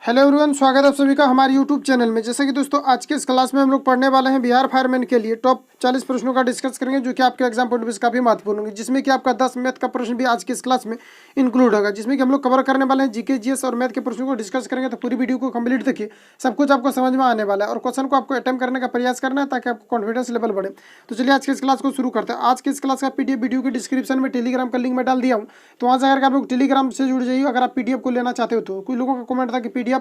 Hello everyone, स्वागत है आप सभी का हमारे यूट्यूब चैनल में। जैसे कि दोस्तों आज के इस क्लास में हम लोग पढ़ने वाले हैं बिहार फायरमैन के लिए टॉप 40 प्रश्नों का डिस्कस करेंगे, जो कि आपके एग्जाम पॉइंट ऑफ व्यू से काफी महत्वपूर्ण होंगे, जिसमें कि आपका 10 मैथ का प्रश्न भी आज की इस क्लास में इंक्लूड होगा, जिसमें कि हम लोग कवर करने वाले हैं जीके जीएस और मैथ के प्रश्नों को डिस्कस करेंगे। तो पूरी वीडियो को कंप्लीट देखिए, सब कुछ आपको समझ में आने वाला है और क्वेश्चन को आपको अटेम्प्ट करने का प्रयास करना है ताकि आपको कॉन्फिडेंस लेवल बढ़े। तो चलिए आज की इस क्लास को शुरू करते हैं। आज की इस क्लास का पीडीएफ वीडियो के डिस्क्रिप्शन में टेलीग्राम का लिंक मैं डाल दिया हूँ, तो वहाँ से अगर आप लोग टेलीग्राम से जुड़ जाइए। अगर आप पीडीएफ को लेना चाहते हो तो कुछ लोगों का कमेंट था कि पीडीएफ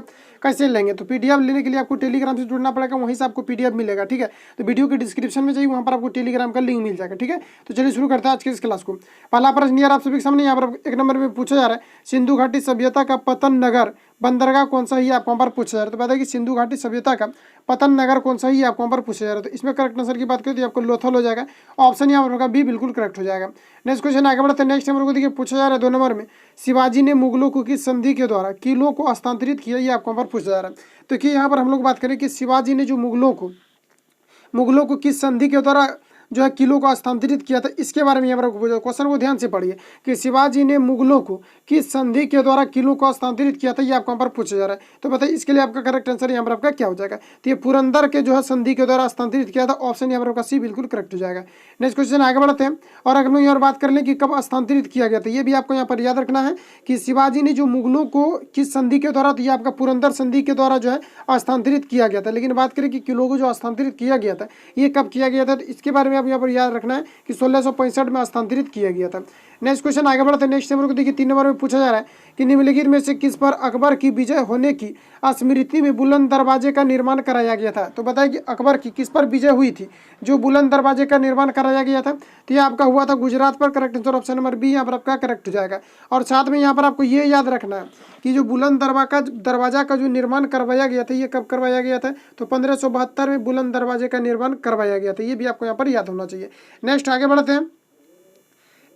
कैसे लेंगे, तो पीडीएफ लेने के लिए आपको टेलीग्राम से जुड़ना पड़ेगा, वहीं से आपको पीडीएफ मिलेगा। ठीक है, तो वीडियो के डिस्क्रिप्शन में जाइए, वहाँ पर आपको टेलीग्राम का लिंक मिल जाएगा। ठीक है, तो चलिए शुरू करते हैं आज के इस क्लास को। पहला प्रश्न यार आप सभी के सामने यहाँ पर एक नंबर में पूछा जा रहा है, सिंधु घाटी सभ्यता का पतन नगर बंदरगाह कौन सा ही आपको वहाँ पर पूछा जा रहा है। तो बताइए कि सिंधु घाटी सभ्यता का पतन नगर कौन सा ही आपको वहाँ पर पूछा जा रहा है। तो इसमें करेक्ट आंसर की बात करें तो आपको लोथल हो जाएगा, ऑप्शन यहाँ पर होगा बी, बिल्कुल करेक्ट हो जाएगा। नेक्स्ट क्वेश्चन आगे बढ़ते हैं। नेक्स्ट नंबर को देखिए पूछा जा रहा है 2 नंबर में, शिवाजी ने मुगलों को किस संधि के द्वारा किलों को हस्तांतरित किया, ये आपको वहाँ पर पूछा जा रहा है। तो कि यहाँ पर हम लोग बात करें कि शिवाजी ने जो मुगलों को किस संधि के द्वारा जो है किलो को हस्तांतरित किया था, इसके बारे में यहाँ पर क्वेश्चन को ध्यान से पढ़िए कि शिवाजी ने मुगलों को किस संधि के द्वारा किलो को हस्तांतरित किया था, ये आपको यहाँ पर पूछा जा रहा है। तो बताइए इसके लिए आपका करेक्ट आंसर यहाँ पर आपका क्या हो जाएगा। तो ये पुरंदर के जो है संधि के द्वारा हस्तांतरित किया था, ऑप्शन यहाँ पर आपका सी बिल्कुल करेक्ट हो जाएगा। नेक्स्ट क्वेश्चन आगे बढ़ते हैं और अगर हम यहाँ बात कर लें कि कब हस्तांतरित किया गया था, ये भी आपको यहाँ पर याद रखना है कि शिवाजी ने जो मुगलों को किस संधि के द्वारा, तो ये आपका पुरंदर संधि के द्वारा जो है हस्तांतरित किया गया था। लेकिन बात करें कि किलो को जो हस्तांतरित किया गया था, ये कब किया गया था, तो इसके बारे में आप यहाँ पर याद रखना है कि 1665 में हस्तांतरित किया गया था। नेक्स्ट क्वेश्चन आगे बढ़ते हैं। नेक्स्ट नंबर को देखिए 3 नंबर में पूछा जा रहा है कि निम्नलिखित में से किस पर अकबर की विजय होने की स्मृति में बुलंद दरवाजे का निर्माण कराया गया था। तो बताइए कि अकबर की किस पर विजय हुई थी जो बुलंद दरवाजे का निर्माण कराया गया था। तो ये आपका हुआ था गुजरात पर। Correct answer option number B यहाँ पर आपका करेक्ट हो जाएगा। और साथ में यहाँ पर आपको ये याद रखना है कि जो बुलंद दरवाजा का जो निर्माण करवाया गया था, ये कब करवाया गया था, तो 1572 में बुलंद दरवाजे का निर्माण करवाया गया था। ये भी आपको यहाँ पर याद होना चाहिए। नेक्स्ट आगे बढ़ते हैं।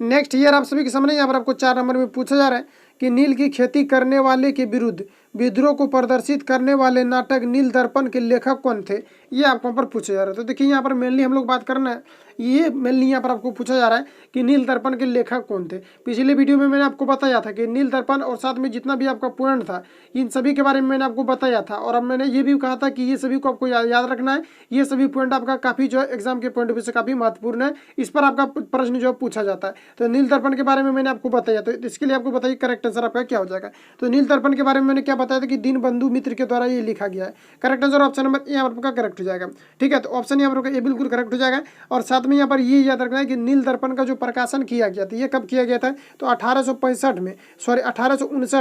नेक्स्ट ईयर आप सभी के सामने यहाँ पर आपको 4 नंबर में पूछा जा रहा है कि नील की खेती करने वाले के विरुद्ध विद्रोह को प्रदर्शित करने वाले नाटक नील दर्पण के लेखक कौन थे, ये आपको पर पूछा जा रहा है। तो देखिए यहाँ पर मेनली हम लोग बात करना है, ये मेनली यहाँ पर आपको पूछा जा रहा है कि नील दर्पण के लेखक कौन थे। पिछले वीडियो में मैंने आपको बताया था कि नील दर्पण और साथ में जितना भी आपका पॉइंट था, इन सभी के बारे में मैंने आपको बताया था। और अब मैंने ये भी कहा था कि ये सभी को आपको याद रखना है, ये सभी पॉइंट आपका काफ़ी जो है एग्जाम के पॉइंट ऑफ व्यू से काफ़ी महत्वपूर्ण है, इस पर आपका प्रश्न जो है पूछा जाता है। तो नील दर्पण के बारे में मैंने आपको बताया, तो इसके लिए आपको बताइए करेक्ट आंसर आपका क्या हो जाएगा। तो नील दर्पण के बारे में मैंने क्या बताया था कि दीनबंधु मित्र के द्वारा ये लिखा गया है। करेक्ट आंसर ऑप्शन नंबर यहाँ पर करेक्ट हो जाएगा। ठीक है, तो ऑप्शन यहाँ पर ये बिल्कुल करेक्ट हो जाएगा। और साथ में यहाँ पर ये याद रखना है कि नील दर्पण का जो प्रकाशन किया गया था, ये कब किया गया था, तो 1859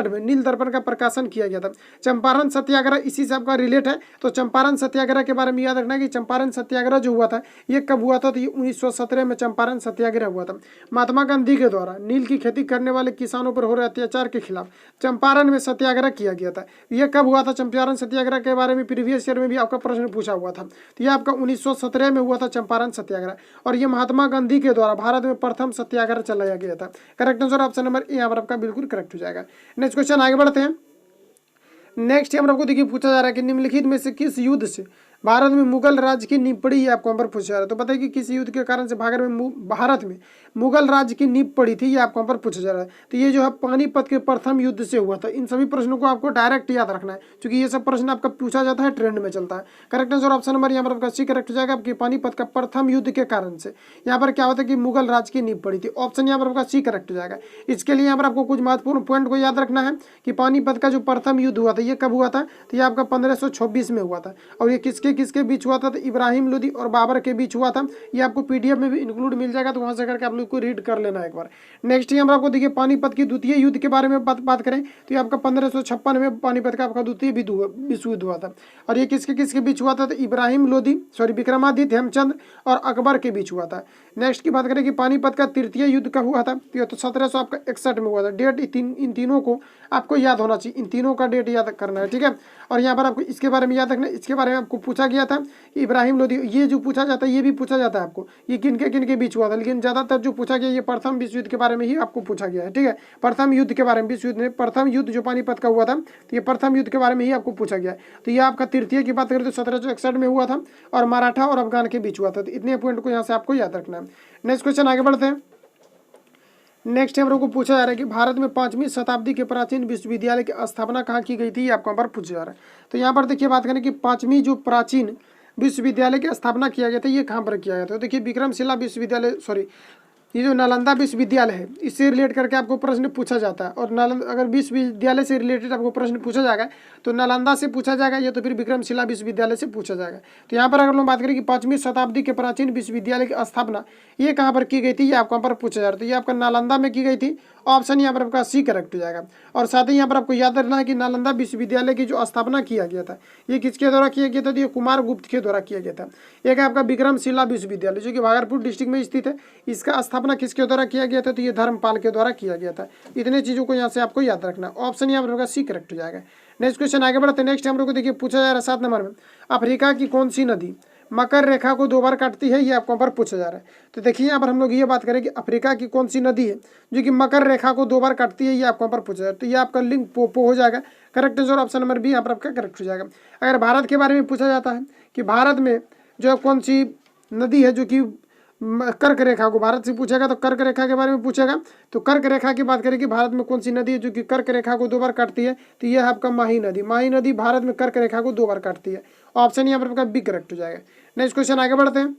में नील दर्पण का प्रकाशन किया गया था। चंपारण सत्याग्रह इसी से आपका रिलेट है, तो चंपारण सत्याग्रह के बारे में याद रखना है कि चंपारण सत्याग्रह जो हुआ था ये कब हुआ था, तो ये 1917 में चंपारण सत्याग्रह हुआ था। महात्मा गांधी के द्वारा नील की खेती करने वाले किसानों पर हो रहे अत्याचार के खिलाफ चंपारण में सत्याग्रह किया गया था। ये कब हुआ था, चंपारण सत्याग्रह के बारे में प्रीवियस ईयर में भी आपका प्रश्न पूछा हुआ था। तो ये आपका 1917 में हुआ था चंपारण सत्याग्रह, और ये महात्मा गांधी के द्वारा भारत में प्रथम सत्याग्रह चलाया गया था। करेक्ट आंसर ऑप्शन नंबर यहाँ पर आपका बिल्कुल करेक्ट हो जाएगा। नेक्स्ट क्वेश्चन आगे बढ़ते हैं। नेक्स्ट यहाँ पर आपको देखिए पूछा जा रहा है कि निम्नलिखित में से किस युद्ध से भारत में मुगल राज्य की नींव पड़ी, आपको यहाँ पर पूछा जा रहा है। तो बताइए कि किस युद्ध के कारण से भारत में मुगल राज्य की नींव पड़ी थी, ये आपको यहाँ पर पूछा जा रहा है। तो ये जो है पानीपत के प्रथम युद्ध से हुआ था। इन सभी प्रश्नों को आपको डायरेक्ट याद रखना है, क्योंकि ये सब प्रश्न आपका पूछा जाता है, ट्रेंड में चलता है। करेक्ट आंसर ऑप्शन नंबर यहाँ पर आपका सी करेक्ट हो जाएगा। आपकी पानीपत का प्रथम युद्ध के कारण से यहाँ पर क्या होता है कि मुगल राज्य की नींव पड़ी थी, ऑप्शन यहाँ पर आपका सी करेक्ट हो जाएगा। इसके लिए यहाँ पर आपको कुछ महत्वपूर्ण पॉइंट को याद रखना है कि पानीपत का जो प्रथम युद्ध हुआ था, ये कब हुआ था, तो ये आपका 1526 में हुआ था। और ये किसके किसके बीच हुआ था, तो इब्राहिम लोदी और बाबर के बीच हुआ था। ये आपको पीडीएफ में भी इंक्लूड मिल जाएगा, तो वहां से करके आप लोग को रीड कर लेना एक बार। नेक्स्ट यहाँ पर आपको देखिए पानीपत की द्वितीय युद्ध के बारे में बात करें तो ये आपका 1556 में पानीपत का आपका द्वितीय विश्व युद्ध हुआ था। और ये किसके किसके बीच हुआ था, तो इब्राहिम लोदी विक्रमादित्य हेमचंद और अकबर के बीच हुआ था। नेक्स्ट की बात करें कि पानीपत का तृतीय युद्ध कब हुआ था, तो 1761 में हुआ था। डेट इन तीनों को आपको याद होना चाहिए, इन तीनों का डेट याद करना है। ठीक है, और यहाँ पर आपको इसके बारे में याद रखना, इसके बारे में आपको पूछा गया था कि इब्राहिम लोदी, ये जो पूछा जाता है ये भी पूछा जाता है आपको, ये किन के बीच हुआ था, लेकिन ज़्यादातर जो पूछा गया ये प्रथम विश्व युद्ध के बारे में ही आपको पूछा गया है। ठीक है, प्रथम युद्ध के बारे में, विश्व युद्ध में प्रथम युद्ध जो पानीपत का हुआ था, तो ये प्रथम युद्ध के बारे में ही आपको पूछा गया है। तो ये आपका तृतीय की बात करें तो 1761 में हुआ था और मराठा और अफगान के बीच हुआ था। तो इतने पॉइंट को यहाँ से आपको याद रखना है। नेक्स्ट क्वेश्चन आगे बढ़ते हैं। नेक्स्ट हम लोग को पूछा जा रहा है कि भारत में 5वीं शताब्दी के प्राचीन विश्वविद्यालय की स्थापना कहाँ की गई थी, ये आपको यहाँ पर पूछा जा रहा है। तो यहाँ पर देखिए बात करें कि 5वीं जो प्राचीन विश्वविद्यालय की स्थापना किया गया था ये कहाँ पर किया गया था। तो देखिए विक्रमशिला विश्वविद्यालय, सॉरी, ये जो नालंदा विश्वविद्यालय है इससे रिलेट करके आपको प्रश्न पूछा जाता है। और नालंदा अगर विश्वविद्यालय से रिलेटेड आपको प्रश्न पूछा जाएगा तो नालंदा से पूछा जाएगा या तो फिर विक्रमशिला विश्वविद्यालय से पूछा जाएगा। तो यहाँ पर अगर हम बात करें कि 5वीं शताब्दी के प्राचीन विश्वविद्यालय की स्थापना ये कहाँ पर की गई थी, ये आपको यहाँ पर पूछा जा रहा है। तो ये आपका नालंदा में की गई थी, ऑप्शन यहाँ पर आपका सी करेक्ट हो जाएगा। और साथ ही यहाँ पर आपको याद रखना है कि नालंदा विश्वविद्यालय की जो स्थापना किया गया था ये किसके द्वारा किया गया था, तो ये कुमार गुप्त के द्वारा किया गया था। एक है आपका विक्रमशिला विश्वविद्यालय जो कि भागलपुर डिस्ट्रिक्ट में स्थित है, इसका स्थापना किसके द्वारा किया गया था, तो ये धर्मपाल के द्वारा किया गया था। इतने चीज़ों को यहाँ से आपको याद रखना, ऑप्शन यहाँ पर होगा सी करेक्ट हो जाएगा। नेक्स्ट क्वेश्चन आगे बढ़ते हैं। नेक्स्ट हम लोग को देखिए पूछा जा रहा है 7 नंबर में, अफ्रीका की कौन सी नदी मकर रेखा को 2 बार काटती है, ये आपको यहाँ पर पूछा जा रहा है। तो देखिए यहाँ पर हम लोग ये बात करें कि अफ्रीका की कौन सी नदी है जो कि मकर रेखा को 2 बार काटती है, ये आपको यहाँ पर पूछा जा रहा है। तो ये आपका लिंक पोपो हो जाएगा, correct answer option number B यहाँ पर आपका करेक्ट हो जाएगा। अगर भारत के बारे में पूछा जाता है कि भारत में जो कौन सी नदी है जो कि कर्क रेखा को, भारत से पूछेगा तो कर्क रेखा के बारे में पूछेगा। तो कर्क रेखा की बात करें कि भारत में कौन सी नदी है जो कि कर्क रेखा को 2 बार काटती है, तो यह है आपका माही नदी। माही नदी भारत में कर्क रेखा को 2 बार काटती है, ऑप्शन यहाँ पर आपका बी करेक्ट हो जाएगा। नेक्स्ट क्वेश्चन आगे बढ़ते हैं।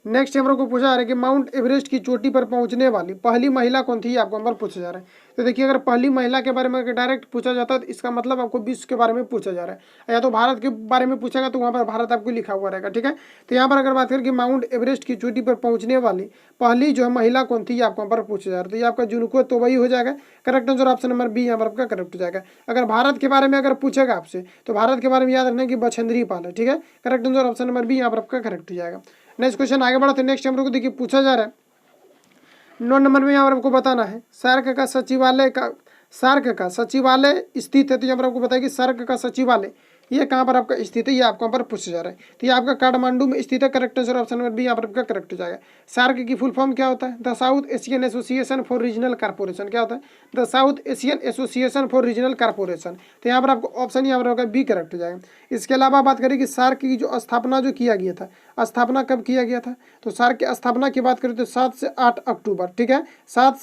नेक्स्ट हम लोग को पूछा जा रहा है कि माउंट एवरेस्ट की चोटी पर पहुंचने वाली पहली महिला कौन थी, आपको नंबर पूछा जा रहा है। तो देखिए अगर पहली महिला के बारे में अगर डायरेक्ट पूछा जाता है तो इसका मतलब आपको विश्व के बारे में पूछा जा रहा है, या तो भारत के बारे में पूछेगा तो वहाँ पर भारत आपको लिखा हुआ रहेगा, ठीक है। तो यहाँ पर अगर बात करें कि माउंट एवरेस्ट की चोटी पर पहुंचने वाली पहली जो है महिला कौन थी, ये आपको यहाँ पर पूछा जा रहा है। तो ये आपका जुनको तोबई हो जाएगा, correct answer option number B यहाँ पर आपका करेक्ट हो जाएगा। अगर भारत के बारे में अगर पूछेगा आपसे तो भारत के बारे में याद रखना कि बछेंद्री पाल है, ठीक है। Correct answer option number B यहाँ पर आपका करेक्ट हो जाएगा। नेक्स्ट क्वेश्चन आगे बढ़ते हैं। नेक्स्ट हम लोग को देखिए पूछा जा रहा है 9 नंबर में, यहाँ पर आपको बताना है सार्क का सचिवालय स्थित है। तो यहाँ पर आपको बताया कि सार्क का सचिवालय ये कहाँ पर आपका स्थित है, ये आपको यहाँ पर पूछा जा रहा है। तो ये आपका काठमांडू में स्थित है, correct answer option number B यहाँ पर आपका करेक्ट हो जाएगा। सार्क की फुल फॉर्म क्या होता है, the south Asian association for regional corporation, क्या होता है, the south Asian association for regional corporation. तो यहाँ पर आपको ऑप्शन यहाँ पर होगा बी करेक्ट हो जाएगा। इसके अलावा बात करें कि सार्क की जो स्थापना जो किया गया था, स्थापना कब किया गया था, तो सार्क की स्थापना की बात करें तो 7 से 8 अक्टूबर, ठीक है, 7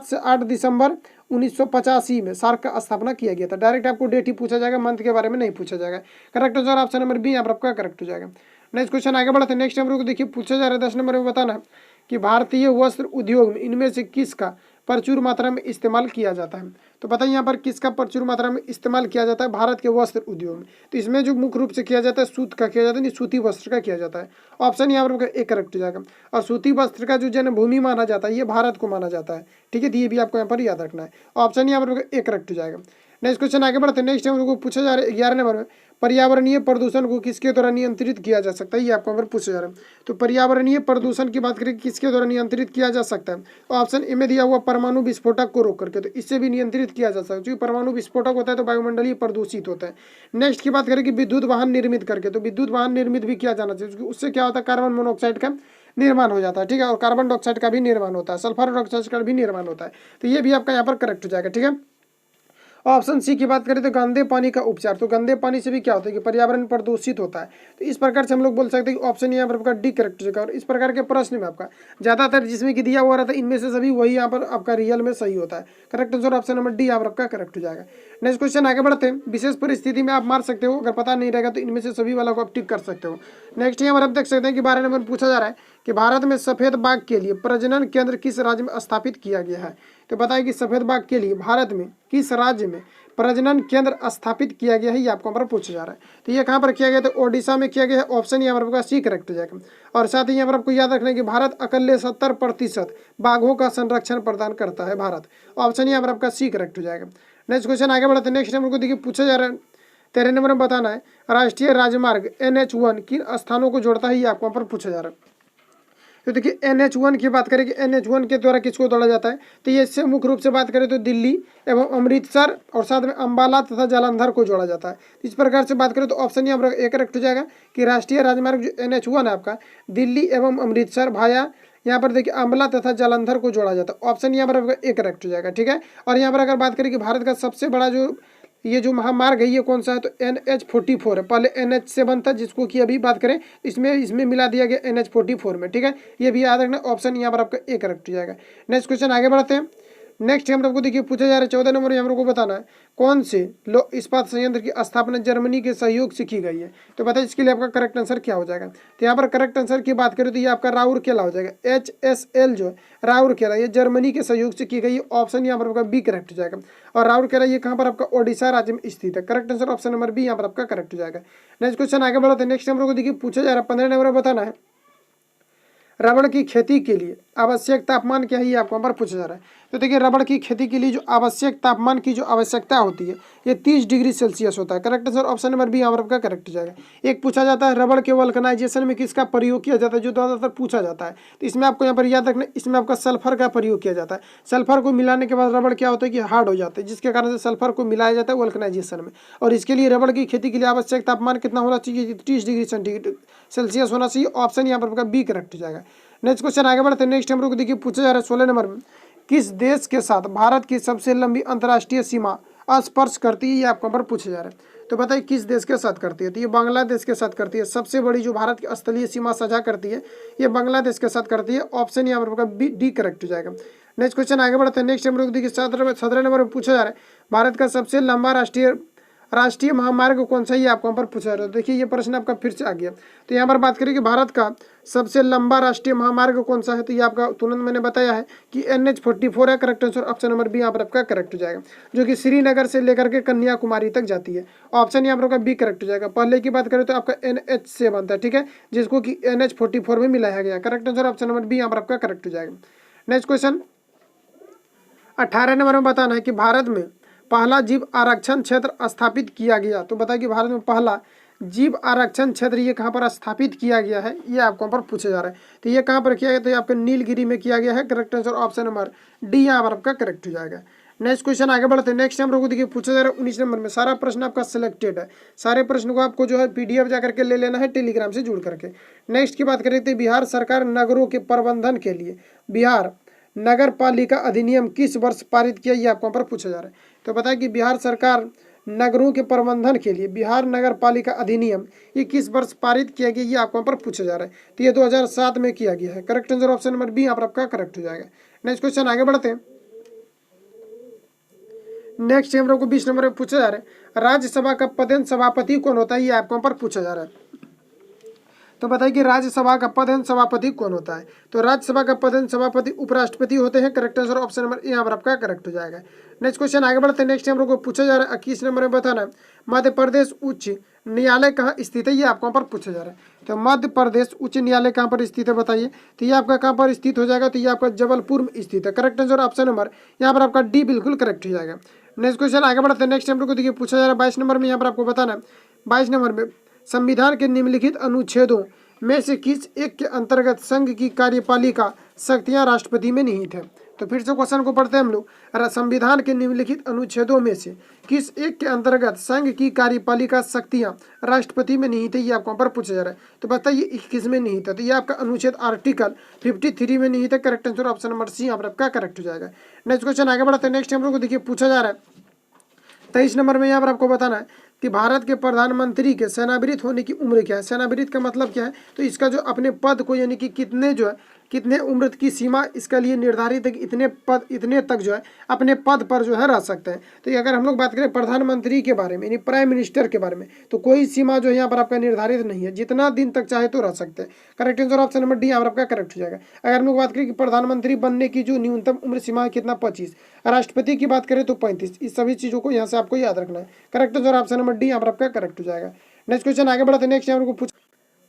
से 8 दिसंबर 1985 में सार्क का स्थापना किया गया था। डायरेक्ट आपको डेट ही पूछा जाएगा, मंथ के बारे में नहीं पूछा जाएगा। Correct answer option number B यहाँ पर आपका करेक्ट हो जाएगा। नेक्स्ट क्वेश्चन आगे बढ़ते हैं। नेक्स्ट नंबर को देखिए पूछा जा रहा है 10 नंबर में बताना है कि भारतीय वस्त्र उद्योग में इनमें से किसका प्रचुर मात्रा में इस्तेमाल किया जाता है। तो बताइए यहाँ पर किसका प्रचुर मात्रा में इस्तेमाल किया जाता है भारत के वस्त्र उद्योग में। तो इसमें जो मुख्य रूप से किया जाता है सूत का किया जाता है, नहीं सूती वस्त्र का किया जाता है, ऑप्शन यहाँ पर एक करेक्ट हो जाएगा। और सूती वस्त्र का जो जन्मभूमि माना जाता है ये भारत को माना जाता है, ठीक है। तो ये भी आपको यहाँ पर याद रखना है, ऑप्शन यहाँ पर एक करेक्ट हो जाएगा। नेक्स्ट क्वेश्चन आगे बढ़ते हैं। नेक्स्ट हम लोग को पूछा जा रहा है 11 नंबर में, पर्यावरणीय प्रदूषण को किसके द्वारा नियंत्रित किया जा सकता है, ये आपको यहाँ पर पूछा जा रहा है। तो पर्यावरणीय प्रदूषण की बात करें किसके द्वारा नियंत्रित किया जा सकता है, तो ऑप्शन ए में दिया हुआ परमाणु विस्फोटक को रोक करके, तो इससे भी नियंत्रित किया जा सकता है। क्योंकि परमाणु विस्फोटक होता है तो वायुमंडलीय प्रदूषित होता है। नेक्स्ट की बात करें कि विद्युत वाहन निर्मित करके, तो विद्युत वाहन निर्मित भी किया जाना चाहिए, क्योंकि उससे क्या होता है कार्बन मोनोऑक्साइड का निर्माण हो जाता है, ठीक है, और कार्बन डाइऑक्साइड का भी निर्माण होता है, सल्फर डाइऑक्साइड का भी निर्माण होता है। तो ये भी आपका यहाँ पर करेक्ट हो जाएगा, ठीक है। ऑप्शन सी की बात करें तो गंदे पानी का उपचार, तो गंदे पानी से भी क्या होता है कि पर्यावरण प्रदूषित होता है। तो इस प्रकार से हम लोग बोल सकते हैं कि ऑप्शन यहाँ पर आपका डी करेक्ट होगा। और इस प्रकार के प्रश्न में आपका ज़्यादातर जिसमें कि दिया हुआ रहता है इनमें से सभी वही यहाँ पर आपका रियल में सही होता है। Correct answer option number D यहाँ पर आपका करेक्ट हो जाएगा। नेक्स्ट क्वेश्चन आगे बढ़ते हैं। विशेष परिस्थिति में आप मार सकते हो, अगर पता नहीं रहेगा तो इनमें से सभी वाला को आप टिक कर सकते हो। नेक्स्ट यहाँ पर आप देख सकते हैं कि 12 नंबर पूछा जा रहा है कि भारत में सफेद बाघ के लिए प्रजनन केंद्र किस राज्य में स्थापित किया गया है। तो बताइए कि सफेद बाघ के लिए भारत में किस राज्य में प्रजनन केंद्र स्थापित किया गया है, ये आपको पर पूछा जा रहा है। तो ये कहाँ पर किया गया, तो ओडिशा में किया गया है, ऑप्शन यहाँ पर आपका सी करेक्ट हो जाएगा। और साथ ही यहाँ पर आपको याद रखना है कि भारत अकेले 70% बाघों का संरक्षण प्रदान करता है भारत, ऑप्शन यहाँ पर आपका सी करेक्ट हो जाएगा। नेक्स्ट क्वेश्चन आगे बढ़ते हैं। नेक्स्ट नंबर को देखिए पूछा जा रहा है 13 नंबर में बताना है राष्ट्रीय राजमार्ग NH1 किन स्थानों को जोड़ता है, ये आपको पर पूछा जा रहा है। तो देखिए NH1 की बात करें कि NH1 के द्वारा किसको जोड़ा जाता है, तो ये इससे मुख्य रूप से बात करें तो दिल्ली एवं अमृतसर और साथ में अंबाला तथा जालंधर को जोड़ा जाता है। इस प्रकार से बात करें तो ऑप्शन यहाँ पर एक करेक्ट हो जाएगा कि राष्ट्रीय राजमार्ग जो NH1 है आपका दिल्ली एवं अमृतसर भाया यहाँ पर देखिए अंबाला तथा जालंधर को जोड़ा जाता है, ऑप्शन यहाँ पर एक करेक्ट हो जाएगा, ठीक है। और यहाँ पर अगर बात करें कि भारत का सबसे बड़ा जो ये जो महामार्ग है ये कौन सा है, तो NH44 है। पहले NH7 था जिसको कि अभी बात करें इसमें मिला दिया गया NH44 में, ठीक है। ये भी याद रखना, ऑप्शन यहाँ पर आपका ए करेक्ट हो जाएगा। नेक्स्ट क्वेश्चन आगे बढ़ते हैं। नेक्स्ट हम लोग को देखिए पूछा जा रहा है 14 नंबर में हम लोग को बताना है कौन से इस्पात संयंत्र की स्थापना जर्मनी के सहयोग से की गई है। तो बताइए इसके लिए आपका करेक्ट आंसर क्या हो जाएगा। तो यहाँ पर करेक्ट आंसर की बात करें तो ये आपका राउरकेला हो जाएगा। HSL जो है राउरकेला, ये जर्मनी के सहयोग से की गई, ऑप्शन यहाँ पर आपका बी करेक्ट हो जाएगा। और राउरकेला ये कहाँ पर आपका ओडिशा राज्य में स्थित है। Correct answer option number B यहाँ पर आपका करेक्ट हो जाएगा। नेक्स्ट क्वेश्चन आगे बढ़ते हैं। नेक्स्ट हम लोग को देखिए पूछा जा रहा है 15 नंबर में बताना है रबड़ की खेती के लिए आवश्यक तापमान क्या है, ये आपको पर पूछा जा रहा है। तो देखिए रबड़ की खेती के लिए जो आवश्यक तापमान की जो आवश्यकता होती है ये 30 डिग्री सेल्सियस होता है। Correct answer option number B यहाँ पर आपका करेक्ट हो जाएगा। एक पूछा जाता है रबड़ के वल्कनाइजेशन में किसका प्रयोग किया जाता है, जो ज़्यादातर पूछा जाता है। तो इसमें आपको यहाँ पर याद रखना, इसमें आपका सल्फर का प्रयोग किया जाता है। सल्फर को मिलाने के बाद रबड़ क्या होता है कि हार्ड हो जाता है, जिसके कारण से सल्फर को मिलाया जाता है वल्कनाइजेशन में। और इसके लिए रबड़ की खेती के लिए आवश्यक तापमान कितना होना चाहिए, 30 डिग्री सेल्सियस होना चाहिए। ऑप्शन यहाँ पर आपका बी करेक्ट हो जाएगा। नेक्स्ट क्वेश्चन आगे बढ़ते हैं। नेक्स्ट हम लोग देखिए पूछा जा रहा है 16 नंबर में किस देश के साथ भारत की सबसे लंबी अंतर्राष्ट्रीय सीमा स्पर्श करती है, ये आपको पर पूछा जा रहा है। तो बताइए किस देश के साथ करती है। तो ये बांग्लादेश के साथ करती है। सबसे बड़ी जो भारत की स्थलीय सीमा साझा करती है ये बांग्लादेश के साथ करती है। ऑप्शन यहाँ पर बी डी करेक्ट हो जाएगा। नेक्स्ट क्वेश्चन आगे बढ़ते हैं। नेक्स्ट हम लोग देखिए 17 नंबर में पूछा जा रहा है भारत का सबसे लंबा राष्ट्रीय महामार्ग कौन सा, ये आपको यहाँ पर पूछा जा रहा है। देखिए ये प्रश्न आपका फिर से आ गया। तो यहाँ पर बात करें कि भारत का सबसे लंबा राष्ट्रीय महामार्ग कौन सा है, तो ये आपका तुरंत मैंने बताया है कि NH44 है। Correct answer option number B यहाँ पर आपका करेक्ट हो जाएगा, जो कि श्रीनगर से लेकर के कन्याकुमारी तक जाती है। ऑप्शन यहाँ पर आपका बी करेक्ट हो जाएगा। पहले की बात करें तो आपका NH7 था, ठीक है, जिसको कि NH44 में मिलाया गया। Correct answer option number B यहाँ पर आपका करेक्ट हो जाएगा। नेक्स्ट क्वेश्चन 18 नंबर में बताना है कि भारत में पहला जीव आरक्षण क्षेत्र स्थापित किया गया। तो बताइए कि भारत में पहला जीव आरक्षण क्षेत्र ये कहाँ पर स्थापित किया गया है, ये आपको यहाँ पर पूछा जा रहा है। तो ये कहाँ पर किया गया, तो ये आपके नीलगिरी में किया गया है। Correct answer option number D यहाँ पर आपका करेक्ट हो जाएगा। नेक्स्ट क्वेश्चन आगे बढ़ते हैं। नेक्स्ट हम लोग को देखिए पूछा जा रहा है 19 नंबर में। सारा प्रश्न आपका सिलेक्टेड है। सारे प्रश्न को आपको जो है PDF जा करके ले लेना है टेलीग्राम से जुड़ करके। नेक्स्ट की बात करें तो बिहार सरकार नगरों के प्रबंधन के लिए बिहार नगर पालिका अधिनियम किस वर्ष पारित किया, ये आपको यहाँ पर पूछा जा रहा है। तो बताया कि बिहार सरकार नगरों के प्रबंधन के लिए बिहार नगर पालिका अधिनियम ये किस वर्ष पारित किया गया, ये आपको यहाँ पर पूछा जा रहा है। तो ये 2007 में किया गया है। Correct answer option number B यहाँ पर आपका करेक्ट हो जाएगा। नेक्स्ट क्वेश्चन आगे बढ़ते हैं। नेक्स्ट हम लोग को 20 नंबर में पूछा जा रहा है राज्यसभा का पदेन सभापति कौन होता है, ये आपको यहाँ पर पूछा जा रहा है। तो बताइए कि राज्यसभा का पदेन सभापति कौन होता है। तो राज्यसभा का पदेन सभापति उपराष्ट्रपति होते हैं। करेक्ट आंसर ऑप्शन नंबर यहाँ पर आपका करेक्ट हो जाएगा। नेक्स्ट क्वेश्चन आगे बढ़ते हैं। नेक्स्ट हम लोग को पूछा जा रहा है 21 नंबर में बताना है मध्य प्रदेश उच्च न्यायालय कहाँ स्थित है, ये आपको यहाँ पर पूछा जा रहा है। तो मध्य प्रदेश उच्च न्यायालय कहाँ पर स्थित है बताइए। तो ये आपका कहाँ पर स्थित हो जाएगा, तो ये आपका जबलपुर में स्थित है। करेक्ट आंसर ऑप्शन नंबर यहाँ पर आपका डी बिल्कुल करेक्ट हो जाएगा। नेक्स्ट क्वेश्चन आगे बढ़ते हैं। नेक्स्ट हम लोग को देखिए पूछा जा रहा है 22 नंबर में। यहाँ पर आपको बताना है 22 नंबर में संविधान के निम्नलिखित अनुच्छेदों में से किस एक के अंतर्गत संघ की कार्यपालिका शक्तियां राष्ट्रपति में निहित है। तो फिर से क्वेश्चन को पढ़ते हैं हम लोग। संविधान के निम्नलिखित अनुच्छेदों में से किस एक के अंतर्गत संघ की कार्यपालिका शक्तियां राष्ट्रपति में निहित है, ये आपको पर पूछा जा रहा है। तो बताइए किस में निहित है। तो ये आपका अनुच्छेद आर्टिकल 53 में निहित है। Correct answer option number C यहाँ पर आपका करेक्ट हो जाएगा। नेक्स्ट क्वेश्चन आगे बढ़ते हैं। नेक्स्ट हम लोग को देखिए पूछा जा रहा है 23 नंबर में। यहाँ पर आपको बताना है कि भारत के प्रधानमंत्री के सेवानिवृत्त होने की उम्र क्या है। सेवानिवृत्त का मतलब क्या है, तो इसका जो अपने पद को यानी कि कितने उम्र की सीमा इसके लिए निर्धारित है कि इतने तक जो है अपने पद पर जो है रह सकते हैं। तो अगर हम लोग बात करें प्रधानमंत्री के बारे में यानी प्राइम मिनिस्टर के बारे में, तो कोई सीमा जो है यहाँ पर आपका निर्धारित नहीं है, जितना दिन तक चाहे तो रह सकते हैं। Correct answer option number D यहाँ पर आपका करेक्ट हो जाएगा। अगर हम लोग बात करें कि प्रधानमंत्री बनने की जो न्यूनतम उम्र सीमा है कितना 25, राष्ट्रपति की बात करें तो 35। इस सभी चीज़ों को यहाँ से आपको याद रखना है। Correct answer option number D यहाँ पर आपका करेक्ट हो जाएगा। नेक्स्ट क्वेश्चन आगे बढ़ते हैं। नेक्स्ट यहाँ पर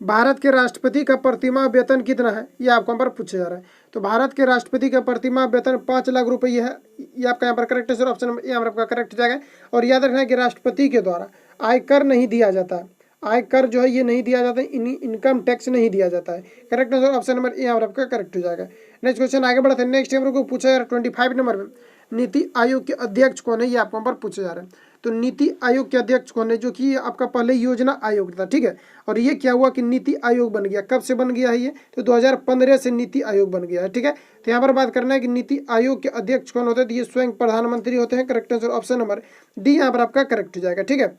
भारत के राष्ट्रपति का प्रतिमाह वेतन कितना है, ये आपको यहाँ पर पूछा जा रहा है। तो भारत के राष्ट्रपति का प्रतिमाह वेतन 5 लाख रुपये है। ये आपका यहाँ पर करेक्ट आंसर ऑप्शन नंबर यहाँ पर आपका करेक्ट हो जाएगा। और याद रखना है कि राष्ट्रपति के द्वारा आयकर नहीं दिया जाता, आयकर जो है ये नहीं दिया जाता, इनकम टैक्स नहीं दिया जाता है। करेक्ट आंसर ऑप्शन नंबर यहाँ पर आपका करेक्ट हो जाएगा। नेक्स्ट क्वेश्चन आगे बढ़ते हैं। नेक्स्ट हम लोग को पूछा जा रहा है 25 नंबर में नीति आयोग के अध्यक्ष कौन है, ये आपको यहाँ पर पूछा जा रहा है। तो नीति आयोग के अध्यक्ष कौन है, जो कि आपका पहले योजना आयोग था, ठीक है। और ये क्या हुआ कि नीति आयोग बन गया। कब से बन गया है ये, तो 2015 से नीति आयोग बन गया है, ठीक है। तो यहाँ पर बात करना है कि नीति आयोग के अध्यक्ष कौन होते हैं, तो ये स्वयं प्रधानमंत्री होते हैं। Correct answer option number D यहाँ पर आपका करेक्ट हो जाएगा, ठीक है।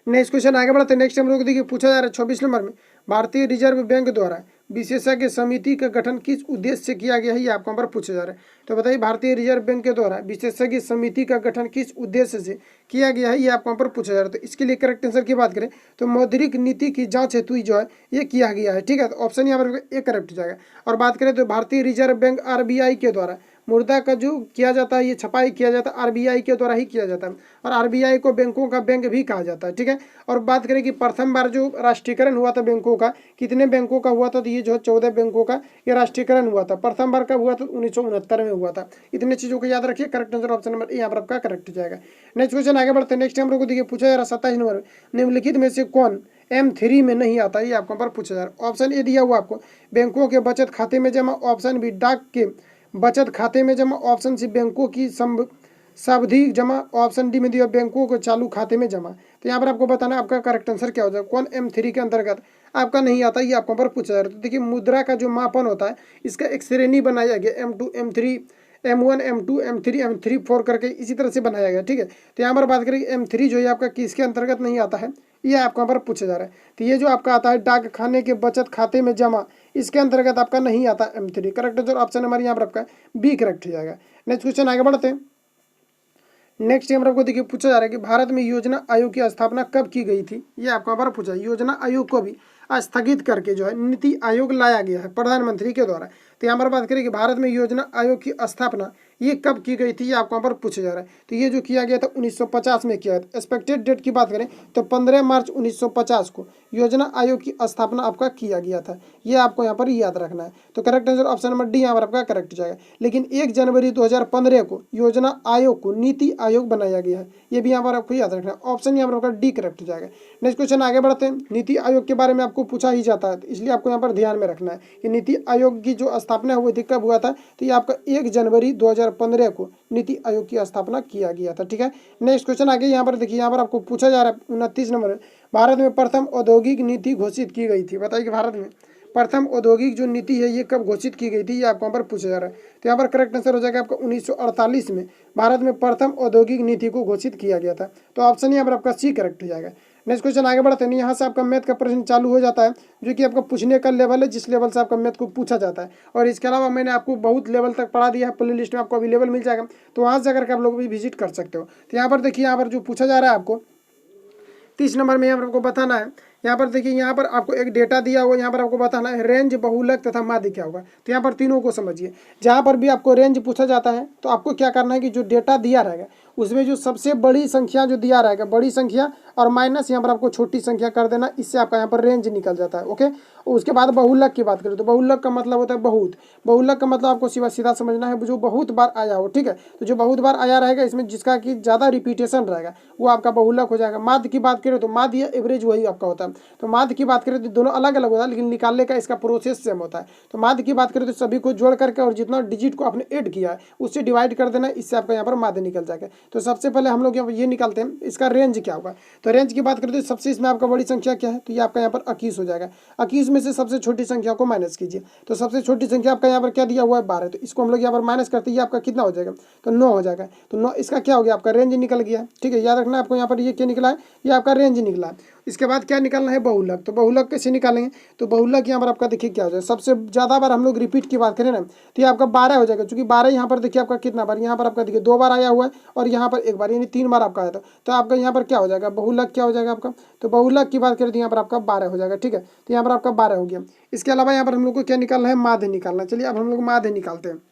नेक्स्ट क्वेश्चन आगे बढ़ते हैं। नेक्स्ट हम लोग देखिए पूछा जा रहा है 24 नंबर में, भारतीय रिजर्व बैंक द्वारा विशेषज्ञ समिति का गठन किस उद्देश्य से किया गया है, ये आपको पर पूछा जा रहा है। तो बताइए भारतीय रिजर्व बैंक के द्वारा विशेषज्ञ समिति का गठन किस उद्देश्य से किया गया है, ये आपको पर पूछा जा रहा है। तो इसके लिए करेक्ट आंसर की बात करें तो मौद्रिक नीति की जांच हेतु जो है ये किया गया है, ठीक है। तो ऑप्शन यहाँ पर ए करेक्ट हो जाएगा। और बात करें तो भारतीय रिजर्व बैंक RBI के द्वारा मुद्रा का जो किया जाता है, ये छपाई किया जाता है RBI के द्वारा ही किया जाता है। और RBI को बैंकों का बैंक भी कहा जाता है, ठीक है। और बात करें कि प्रथम बार जो राष्ट्रीयकरण हुआ था बैंकों का, कितने बैंकों का हुआ था, तो ये जो 14 बैंकों का ये राष्ट्रीयकरण हुआ था। प्रथम बार कब हुआ था, 1969 में हुआ था। इतने चीज़ों को याद रखिए। करेक्ट आंसर ऑप्शन नंबर यहाँ पर आपका करेक्ट हो जाएगा। नेक्स्ट क्वेश्चन आगे बढ़ते हैं। नेक्स्ट हम लोग को देखिए पूछा जा रहा है 27 नंबर, निम्नलिखित में से कौन M3 में नहीं आता, ये आपको पर पूछा जा रहा है। ऑप्शन ए दिया हुआ आपको बैंकों के बचत खाते में जमा, ऑप्शन बी डाक के बचत खाते में जमा, ऑप्शन सी बैंकों की सावधि जमा, ऑप्शन डी में दिया बैंकों को चालू खाते में जमा। तो यहाँ पर आपको बताना है आपका करेक्ट आंसर क्या हो जाएगा, कौन M3 के अंतर्गत आपका नहीं आता, ये आपको पर पूछा जा रहा है। तो देखिए मुद्रा का जो मापन होता है इसका एक श्रेणी बनाया गया, M2 M3 M1 M2 M3 M3 4 करके इसी तरह से बनाया गया, ठीक है। तो यहाँ पर बात करें M3 जो है आपका किसके अंतर्गत नहीं आता है, ये आपको यहाँ पर पूछा जा रहा है। तो ये जो आपका आता है डाक खाने के बचत खाते में जमा, इसके अंतर्गत आपका नहीं आता M3। Correct answer option number यहाँ पर आपका बी करेक्ट हो जाएगा। नेक्स्ट क्वेश्चन आगे बढ़ते हैं। नेक्स्ट हम आपको देखिए पूछा जा रहा है कि भारत में योजना आयोग की स्थापना कब की गई थी, ये आपको यहाँ पर पूछा। योजना आयोग को भी स्थगित करके जो है नीति आयोग लाया गया है प्रधानमंत्री के द्वारा। तो यहाँ पर बात करें कि भारत में योजना आयोग की स्थापना ये कब की गई थी, ये आपको यहाँ पर पूछा जा रहा है। तो ये जो किया गया था 1950 में किया था। एक्सपेक्टेड डेट की बात करें तो 15 मार्च 1950 को योजना आयोग की स्थापना आपका किया गया था, ये आपको यहाँ पर याद रखना है। तो correct answer option number D यहाँ पर आपका करेक्ट हो जाएगा। लेकिन 1 जनवरी 2015 को योजना आयोग को नीति आयोग बनाया गया है, ये भी यहाँ पर आपको याद रखना है। ऑप्शन यहाँ पर आपका डी करेक्ट हो जाएगा। नेक्स्ट क्वेश्चन आगे बढ़ते हैं। नीति आयोग के बारे में आपको पूछा ही जाता है, इसलिए आपको यहाँ पर ध्यान में रखना है कि नीति आयोग की जो स्थापना हुई थी कब हुआ था, तो ये आपका 1 जनवरी 2015 को नीति आयोग की स्थापना किया गया था, ठीक है। नेक्स्ट क्वेश्चन आगे यहाँ पर देखिए, यहाँ पर आपको पूछा जा रहा है 29 नंबर में, भारत में प्रथम औद्योगिक नीति घोषित की गई थी। बताइए कि भारत में प्रथम औद्योगिक जो नीति है ये कब घोषित की गई थी, ये आपको यहाँ पर पूछा जा रहा है। तो यहाँ पर करेक्ट आंसर हो जाएगा आपका 1948 में भारत में प्रथम औद्योगिक नीति को घोषित किया गया था। तो ऑप्शन यहाँ पर आपका सी करेक्ट हो जाएगा। नेक्स्ट क्वेश्चन आगे बढ़ते हैं। यहाँ से आपका मैथ का प्रश्न चालू हो जाता है, जो कि आपका पूछने का लेवल है, जिस लेवल से आपका मैथ को पूछा जाता है। और इसके अलावा मैंने आपको बहुत लेवल तक पढ़ा दिया है, प्ले लिस्ट में आपको अवेलेबल मिल जाएगा, तो वहाँ से अगर आप लोग भी विजिट कर सकते हो। तो यहाँ पर देखिए, यहाँ पर जो पूछा जा रहा है आपको 30 नंबर में यहाँ पर आपको बताना है। यहाँ पर देखिए, यहाँ पर आपको एक डेटा दिया हुआ, यहाँ पर आपको बताना है रेंज, बहुलक तथा माध्य क्या होगा। तो यहाँ पर तीनों को समझिए। जहाँ पर भी आपको रेंज पूछा जाता है तो आपको क्या करना है कि जो डेटा दिया रहेगा उसमें जो सबसे बड़ी संख्या जो दिया रहेगा, बड़ी संख्या और माइनस यहाँ पर आपको छोटी संख्या कर देना, इससे आपका यहाँ पर रेंज निकल जाता है। ओके, उसके बाद बहुलक की बात करें तो बहुलक का मतलब होता है बहुत। बहुलक का मतलब आपको सीधा समझना है, जो बहुत बार आया हो, ठीक है। तो जो बहुत बार आया रहेगा, इसमें जिसका कि ज़्यादा रिपीटेशन रहेगा वो आपका बहुलक हो जाएगा। माध्य की बात करें तो माध्य या एवरेज वही आपका होता है। तो माध्य की बात करें तो दोनों अलग अलग होता है, लेकिन निकालने का इसका प्रोसेस सेम होता है। तो माध्य की बात करें तो सभी को जोड़ करके और जितना डिजिट को आपने ऐड किया है उससे डिवाइड कर देना, इससे आपका यहाँ पर माध्य निकल जाएगा। तो सबसे पहले हम लोग यहाँ पर ये निकालते हैं, इसका रेंज क्या होगा। तो रेंज की बात करें तो सबसे इसमें आपका बड़ी संख्या क्या है, तो ये आपका यहाँ पर 21 हो जाएगा। 21 में से सबसे छोटी संख्या को माइनस कीजिए, तो सबसे छोटी संख्या आपका यहाँ पर क्या दिया हुआ है 12, तो इसको हम लोग यहाँ पर माइनस करते हैं, आपका कितना हो जाएगा, तो 9 हो जाएगा। तो 9 इसका क्या हो गया, आपका रेंज निकल गया, ठीक है। याद रखना आपको यहाँ पर ये क्या निकला है, ये आपका रेंज निकला है। इसके बाद क्या निकालना है, बहुलक। तो बहुलक कैसे निकालेंगे, तो बहुलक यहाँ पर आपका देखिए क्या हो जाएगा, सबसे ज़्यादा बार हम लोग रिपीट की बात करें ना तो ये आपका 12 हो जाएगा, क्योंकि 12 यहाँ पर देखिए आपका कितना बार, यहाँ पर आपका देखिए 2 बार आया हुआ है और यहाँ पर 1 बार, यानी 3 बार आपका आया था। तो आपका यहाँ पर क्या हो जाएगा, बहुलक क्या हो जाएगा आपका, तो बहुलक की बात करें तो यहाँ पर आपका 12 हो जाएगा, ठीक है। तो यहाँ पर आपका 12 हो गया। इसके अलावा यहाँ पर हम लोग को क्या निकालना है, माध्य निकालना। चलिए अब हम लोग माध्य निकालते हैं।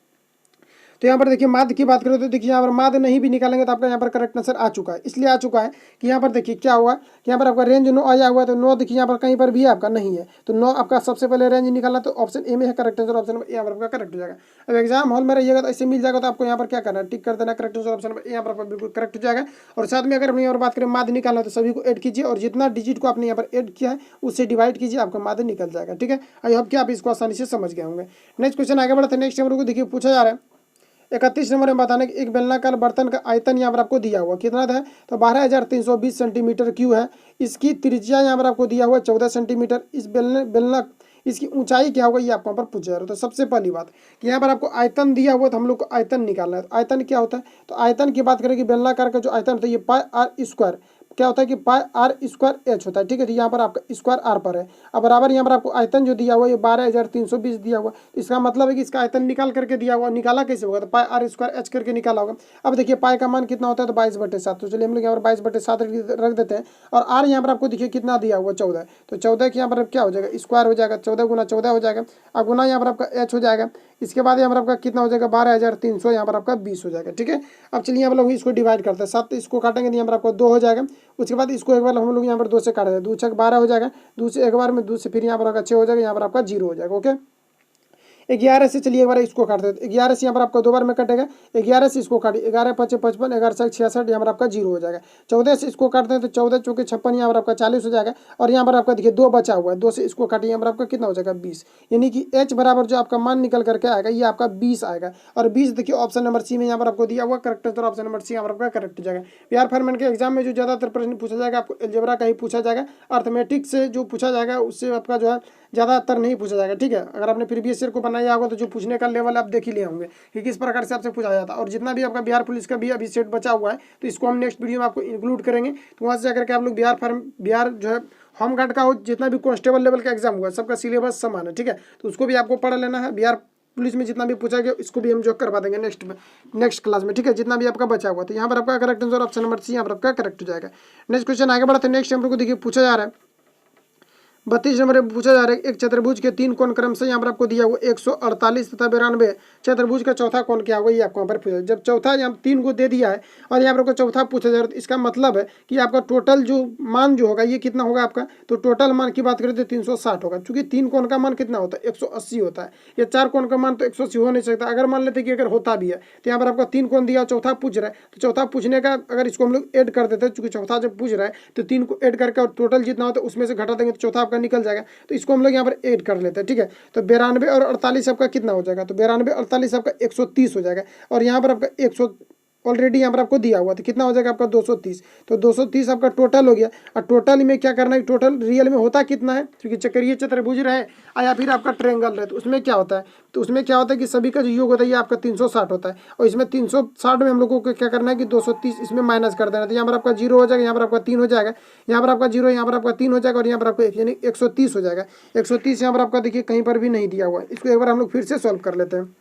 तो यहाँ पर देखिए माध्य की बात करें तो देखिए यहाँ पर माध्य नहीं भी निकालेंगे तो आपका यहाँ पर करेक्ट आंसर आ चुका है। इसलिए आ चुका है कि यहाँ पर देखिए क्या हुआ कि यहाँ पर आपका रेंज 9 आया हुआ है, तो 9 देखिए यहाँ पर कहीं पर भी आपका नहीं है, तो 9 आपका सबसे पहले रेंज निकालना, तो ऑप्शन ए में है करेक्ट आंसर, ऑप्शन नंबर यहाँ पर आपका करेक्ट हो जाएगा। अब एग्जाम हॉल में रहिएगा तो ऐसे मिल जाएगा, तो आपको यहाँ पर क्या करना है, टिक कर देना, करेक्ट आंसर ऑप्शन नंबर यहाँ पर आपका बिल्कुल करेक्ट हो जाएगा। और साथ में अगर हम यहाँ पर बात करें माध्य निकालना तो सभी को ऐड कीजिए और जितना डिजिट को आपने यहाँ पर ऐड किया है उससे डिवाइड कीजिए, आपका माध्य निकल जाएगा, ठीक है। आई होप कि आप इसको आसानी से समझ गए होंगे। नेक्स्ट क्वेश्चन आगे बढ़ते हैं। नेक्स्ट हम लोग को देखिए पूछा जा रहा है 31 नंबर में बताना कि एक बेलनाकार बर्तन का आयतन यहाँ पर आपको दिया हुआ कितना है, तो 12,320 सेंटीमीटर क्यूब है। इसकी त्रिज्या यहाँ पर आपको दिया हुआ 14 सेंटीमीटर। इस बेलना इसकी ऊंचाई क्या होगा ये आपको यहाँ पर पूछा जा रहा है। तो सबसे पहली बात कि यहाँ पर आपको आयतन दिया हुआ, तो हम लोग को आयतन निकालना है। तो आयतन क्या होता है, तो आयतन की बात करें कि बेलनाकार का जो आयतन होता है ये पाई आर स्क्वायर क्या होता है कि पाई आर स्क्वायर एच होता है, ठीक है। तो यहाँ पर आपका स्क्वायर आर पर है। अब बराबर यहाँ पर आपको आयतन जो दिया हुआ ये 12,320 दिया हुआ, तो इसका मतलब है कि इसका आयतन निकाल करके दिया हुआ। निकाला कैसे होगा, तो पाई आर स्क्वायर एच करके निकाला होगा। अब देखिए पाई का मान कितना होता है, तो 22/7। तो चलिए हम लोग यहाँ पर 22/7 रख देते हैं। और आर यहाँ पर आपको देखिए कितना दिया हुआ 14, तो 14 के यहाँ पर क्या हो जाएगा, स्क्वायर हो जाएगा, 14 गुना 14 हो जाएगा। अब गुना यहाँ पर आपका एच हो जाएगा। इसके बाद यहाँ पर आपका कितना हो जाएगा, 12,300 यहाँ पर आपका 20 हो जाएगा, ठीक है। अब चलिए यहाँ पर लोग इसको डिवाइड करते हैं, 7 इसको काटेंगे तो यहाँ पर आपको 2 हो जाएगा। उसके बाद इसको एक बार हम लोग यहाँ पर 2 से काट देते हैं, 2 6 12 हो जाएगा। 2 से एक बार में 2 से फिर यहाँ पर आपका 6 हो जाएगा, यहाँ पर आपका 0 हो जाएगा, ओके। 11 से चलिए एक बार इसको काट देते, 11 से यहाँ पर आपको 2 बार में कटेगा। 11 से इसको काटिए, 11 5 55, 11 से 66 यहाँ पर आपका 0 हो जाएगा। 14 से इसको काटते हैं तो 14 चौके 56 यहाँ पर आपका 40 हो जाएगा। और यहाँ पर आपका देखिए 2 बचा हुआ है, 2 से इसको काटिए, यहाँ पर आपका कितना हो जाएगा 20। यानी कि एच बराबर जो आपका मान निकल करके आएगा ये आपका 20 आएगा। और 20 देखिए ऑप्शन नंबर सी में यहाँ पर आपको दिया हुआ करेक्ट है, तो ऑप्शन नंबर सी यहाँ पर आपका करेक्ट हो जाएगा। बिहार फायरमैन के एग्जाम में जो ज़्यादातर प्रश्न पूछा जाएगा आपको अलजेब्रा का ही पूछा जाएगा। अर्थमेटिक से जो पूछा जाएगा उससे आपका जो है ज़्यादातर नहीं पूछा जाएगा, ठीक है। अगर आपने प्रीवियस ईयर को बनाया होगा तो जो पूछने का लेवल आप देख ही लिए होंगे कि किस प्रकार से आपसे पूछा जाता है। और जितना भी आपका बिहार पुलिस का भी अभी सेट बचा हुआ है तो इसको हम नेक्स्ट वीडियो में आपको इंक्लूड करेंगे। तो वहाँ से जाकर के आप लोग बिहार जो है होमगार्ड का हो, जितना भी कांस्टेबल लेवल का एग्जाम हुआ सबका सिलेबस समान है, ठीक है। तो उसको भी आपको पढ़ लेना है। बिहार पुलिस में जितना भी पूछा गया इसको भी हम जो करवा देंगे नेक्स्ट क्लास में, ठीक है, जितना भी आपका बचा हुआ। तो यहाँ पर आपका correct answer option number C यहाँ पर आपका करेक्ट हो जाएगा। नेक्स्ट क्वेश्चन आगे बढ़ते हैं। नेक्स्ट हम लोग को देखिए पूछा जा रहा है 32 नंबर में पूछा जा रहा है एक चतुर्भुज के 3 कोण क्रम से यहाँ पर आपको दिया हुआ 148 तथा 92। चतुर्भुज का चौथा कोण क्या होगा ये आपको यहाँ पर पूछा। जब चौथा यहाँ 3 को दे दिया है और यहाँ पर आपको चौथा पूछा जा रहा है तो इसका मतलब है कि आपका टोटल जो मान जो होगा ये कितना होगा आपका, तो टोटल मान की बात करें तो 360 होगा। चूंकि 3 कोण का मान कितना होता है 180 होता है। ये 4 कोण का मान तो 180 हो नहीं सकता। अगर मान लेते कि अगर होता भी है तो यहाँ पर आपका 3 कोण दिया, चौथा पूछ रहा है, तो चौथा पूछने का अगर इसको हम लोग ऐड कर देते हैं, चूंकि चौथा जब पूछ रहा है तो 3 को ऐड करके और टोटल जितना होता है उसमें से घटा देंगे तो चौथा आपका निकल जाएगा। तो इसको हम लोग यहाँ पर ऐड कर लेते हैं, ठीक है। तो 92 और 48 आपका कितना हो जाएगा, तो 92 48 आपका 130 हो जाएगा। और यहाँ पर आपका 100 ऑलरेडी यहाँ पर आपको दिया हुआ तो कितना हो जाएगा आपका 230। तो 230 आपका टोटल हो गया। और टोटल में क्या करना है, टोटल रियल में होता कितना है, क्योंकि चक्रीय चतुर्भुज रहे या फिर आपका ट्रायंगल रहे तो उसमें क्या होता है, तो उसमें क्या होता है कि सभी का जो योग होता है ये आपका 360 होता है। और इसमें 360 में हम लोगों को क्या करना है कि 230 इसमें माइनस कर देना है। तो यहाँ पर आपका 0 हो जाएगा, यहाँ पर आपका 3 हो जाएगा, यहाँ पर आपका 0, यहाँ पर आपका 3 हो जाएगा और यहाँ पर आपका 1 यानी 130 हो जाएगा। 130 यहाँ पर आपका देखिए कहीं पर भी नहीं दिया हुआ है। इसको एक बार हम लोग फिर से सॉल्व कर लेते हैं।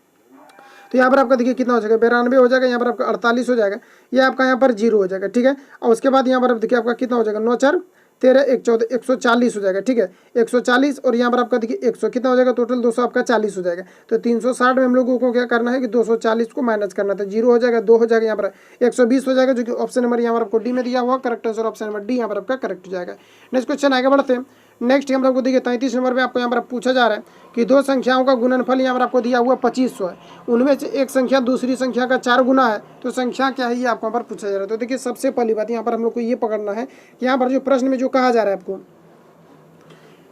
तो यहाँ पर आपका देखिए कितना हो जाएगा 92 हो जाएगा, यहाँ पर आपका 48 हो जाएगा, ये आपका यहाँ पर 0 हो जाएगा, ठीक है। और उसके बाद यहाँ पर देखिए आपका कितना हो जाएगा 9 4 13 1 14 140 हो जाएगा, ठीक है 140। और यहाँ पर आपका देखिए 100 कितना हो जाएगा, टोटल 200 आपका 40 हो जाएगा। तो 360 में हम लोगों को क्या करना है कि 240 को माइनस करना था, 0 हो जाएगा, 2 हो जाएगा, यहाँ पर 120 हो जाएगा, जो कि ऑप्शन नंबर यहाँ पर आपको डी में दिया हुआ correct answer option number D यहाँ पर आपका करेक्ट हो जाएगा। नेक्स्ट क्वेश्चन आगे बढ़ते हैं। नेक्स्ट हम लोग को देखिए 33 नंबर पे आपको यहाँ पर पूछा जा रहा है कि 2 संख्याओं का गुणनफल यहाँ पर आपको दिया हुआ 2500 है। उनमें से एक संख्या दूसरी संख्या का 4 गुना है, तो संख्या क्या है ये आपको यहाँ पर पूछा जा रहा है। तो देखिए सबसे पहली बात यहाँ पर हम लोग को ये पकड़ना है कि यहाँ पर जो प्रश्न में जो कहा जा रहा है आपको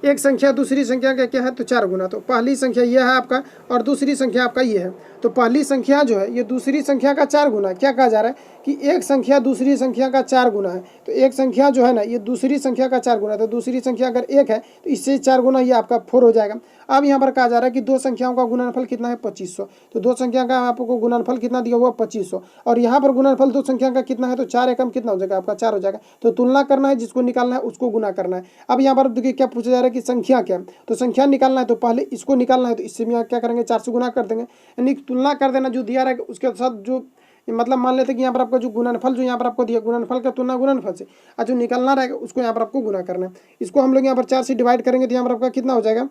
एक संख्या दूसरी संख्या का क्या है, तो 4 गुना। तो पहली संख्या ये है आपका और दूसरी संख्या आपका ये है। तो पहली संख्या जो है ये दूसरी संख्या का 4 गुना। क्या कहा जा रहा है कि एक संख्या दूसरी संख्या का 4 गुना है। तो एक संख्या जो है ना ये दूसरी संख्या का 4 गुना। तो दूसरी संख्या अगर 1 है तो इससे 4 गुना ये आपका 4 हो जाएगा। अब यहाँ पर कहा जा रहा है कि 2 संख्याओं का गुणनफल कितना है 2500। तो 2 संख्या का आपको गुणनफल कितना दिया हुआ 2500 और यहाँ पर गुणनफल 2 संख्या का कितना है, तो 4 एकम कितना हो जाएगा आपका 4 हो जाएगा। तो तुलना करना है, जिसको निकालना है उसको गुना करना है। अब यहाँ पर देखिए क्या पूछा जा रहा है कि संख्या क्या है, तो संख्या निकालना है तो पहले इसको निकालना है, तो इससे भी क्या करेंगे 4 से गुना कर देंगे। यानी तुलना कर देना, जो दिया रहेगा उसके साथ जो मतलब मान लेते हैं कि यहाँ पर आपका जो गुणनफल जो यहाँ पर आपको दिया गुणनफल का तुलना गुणनफल से और जो निकालना रहेगा उसको यहाँ पर आपको गुना करना है। इसको हम लोग यहाँ पर 4 से डिवाइड करेंगे तो यहाँ पर आपका कितना हो जाएगा,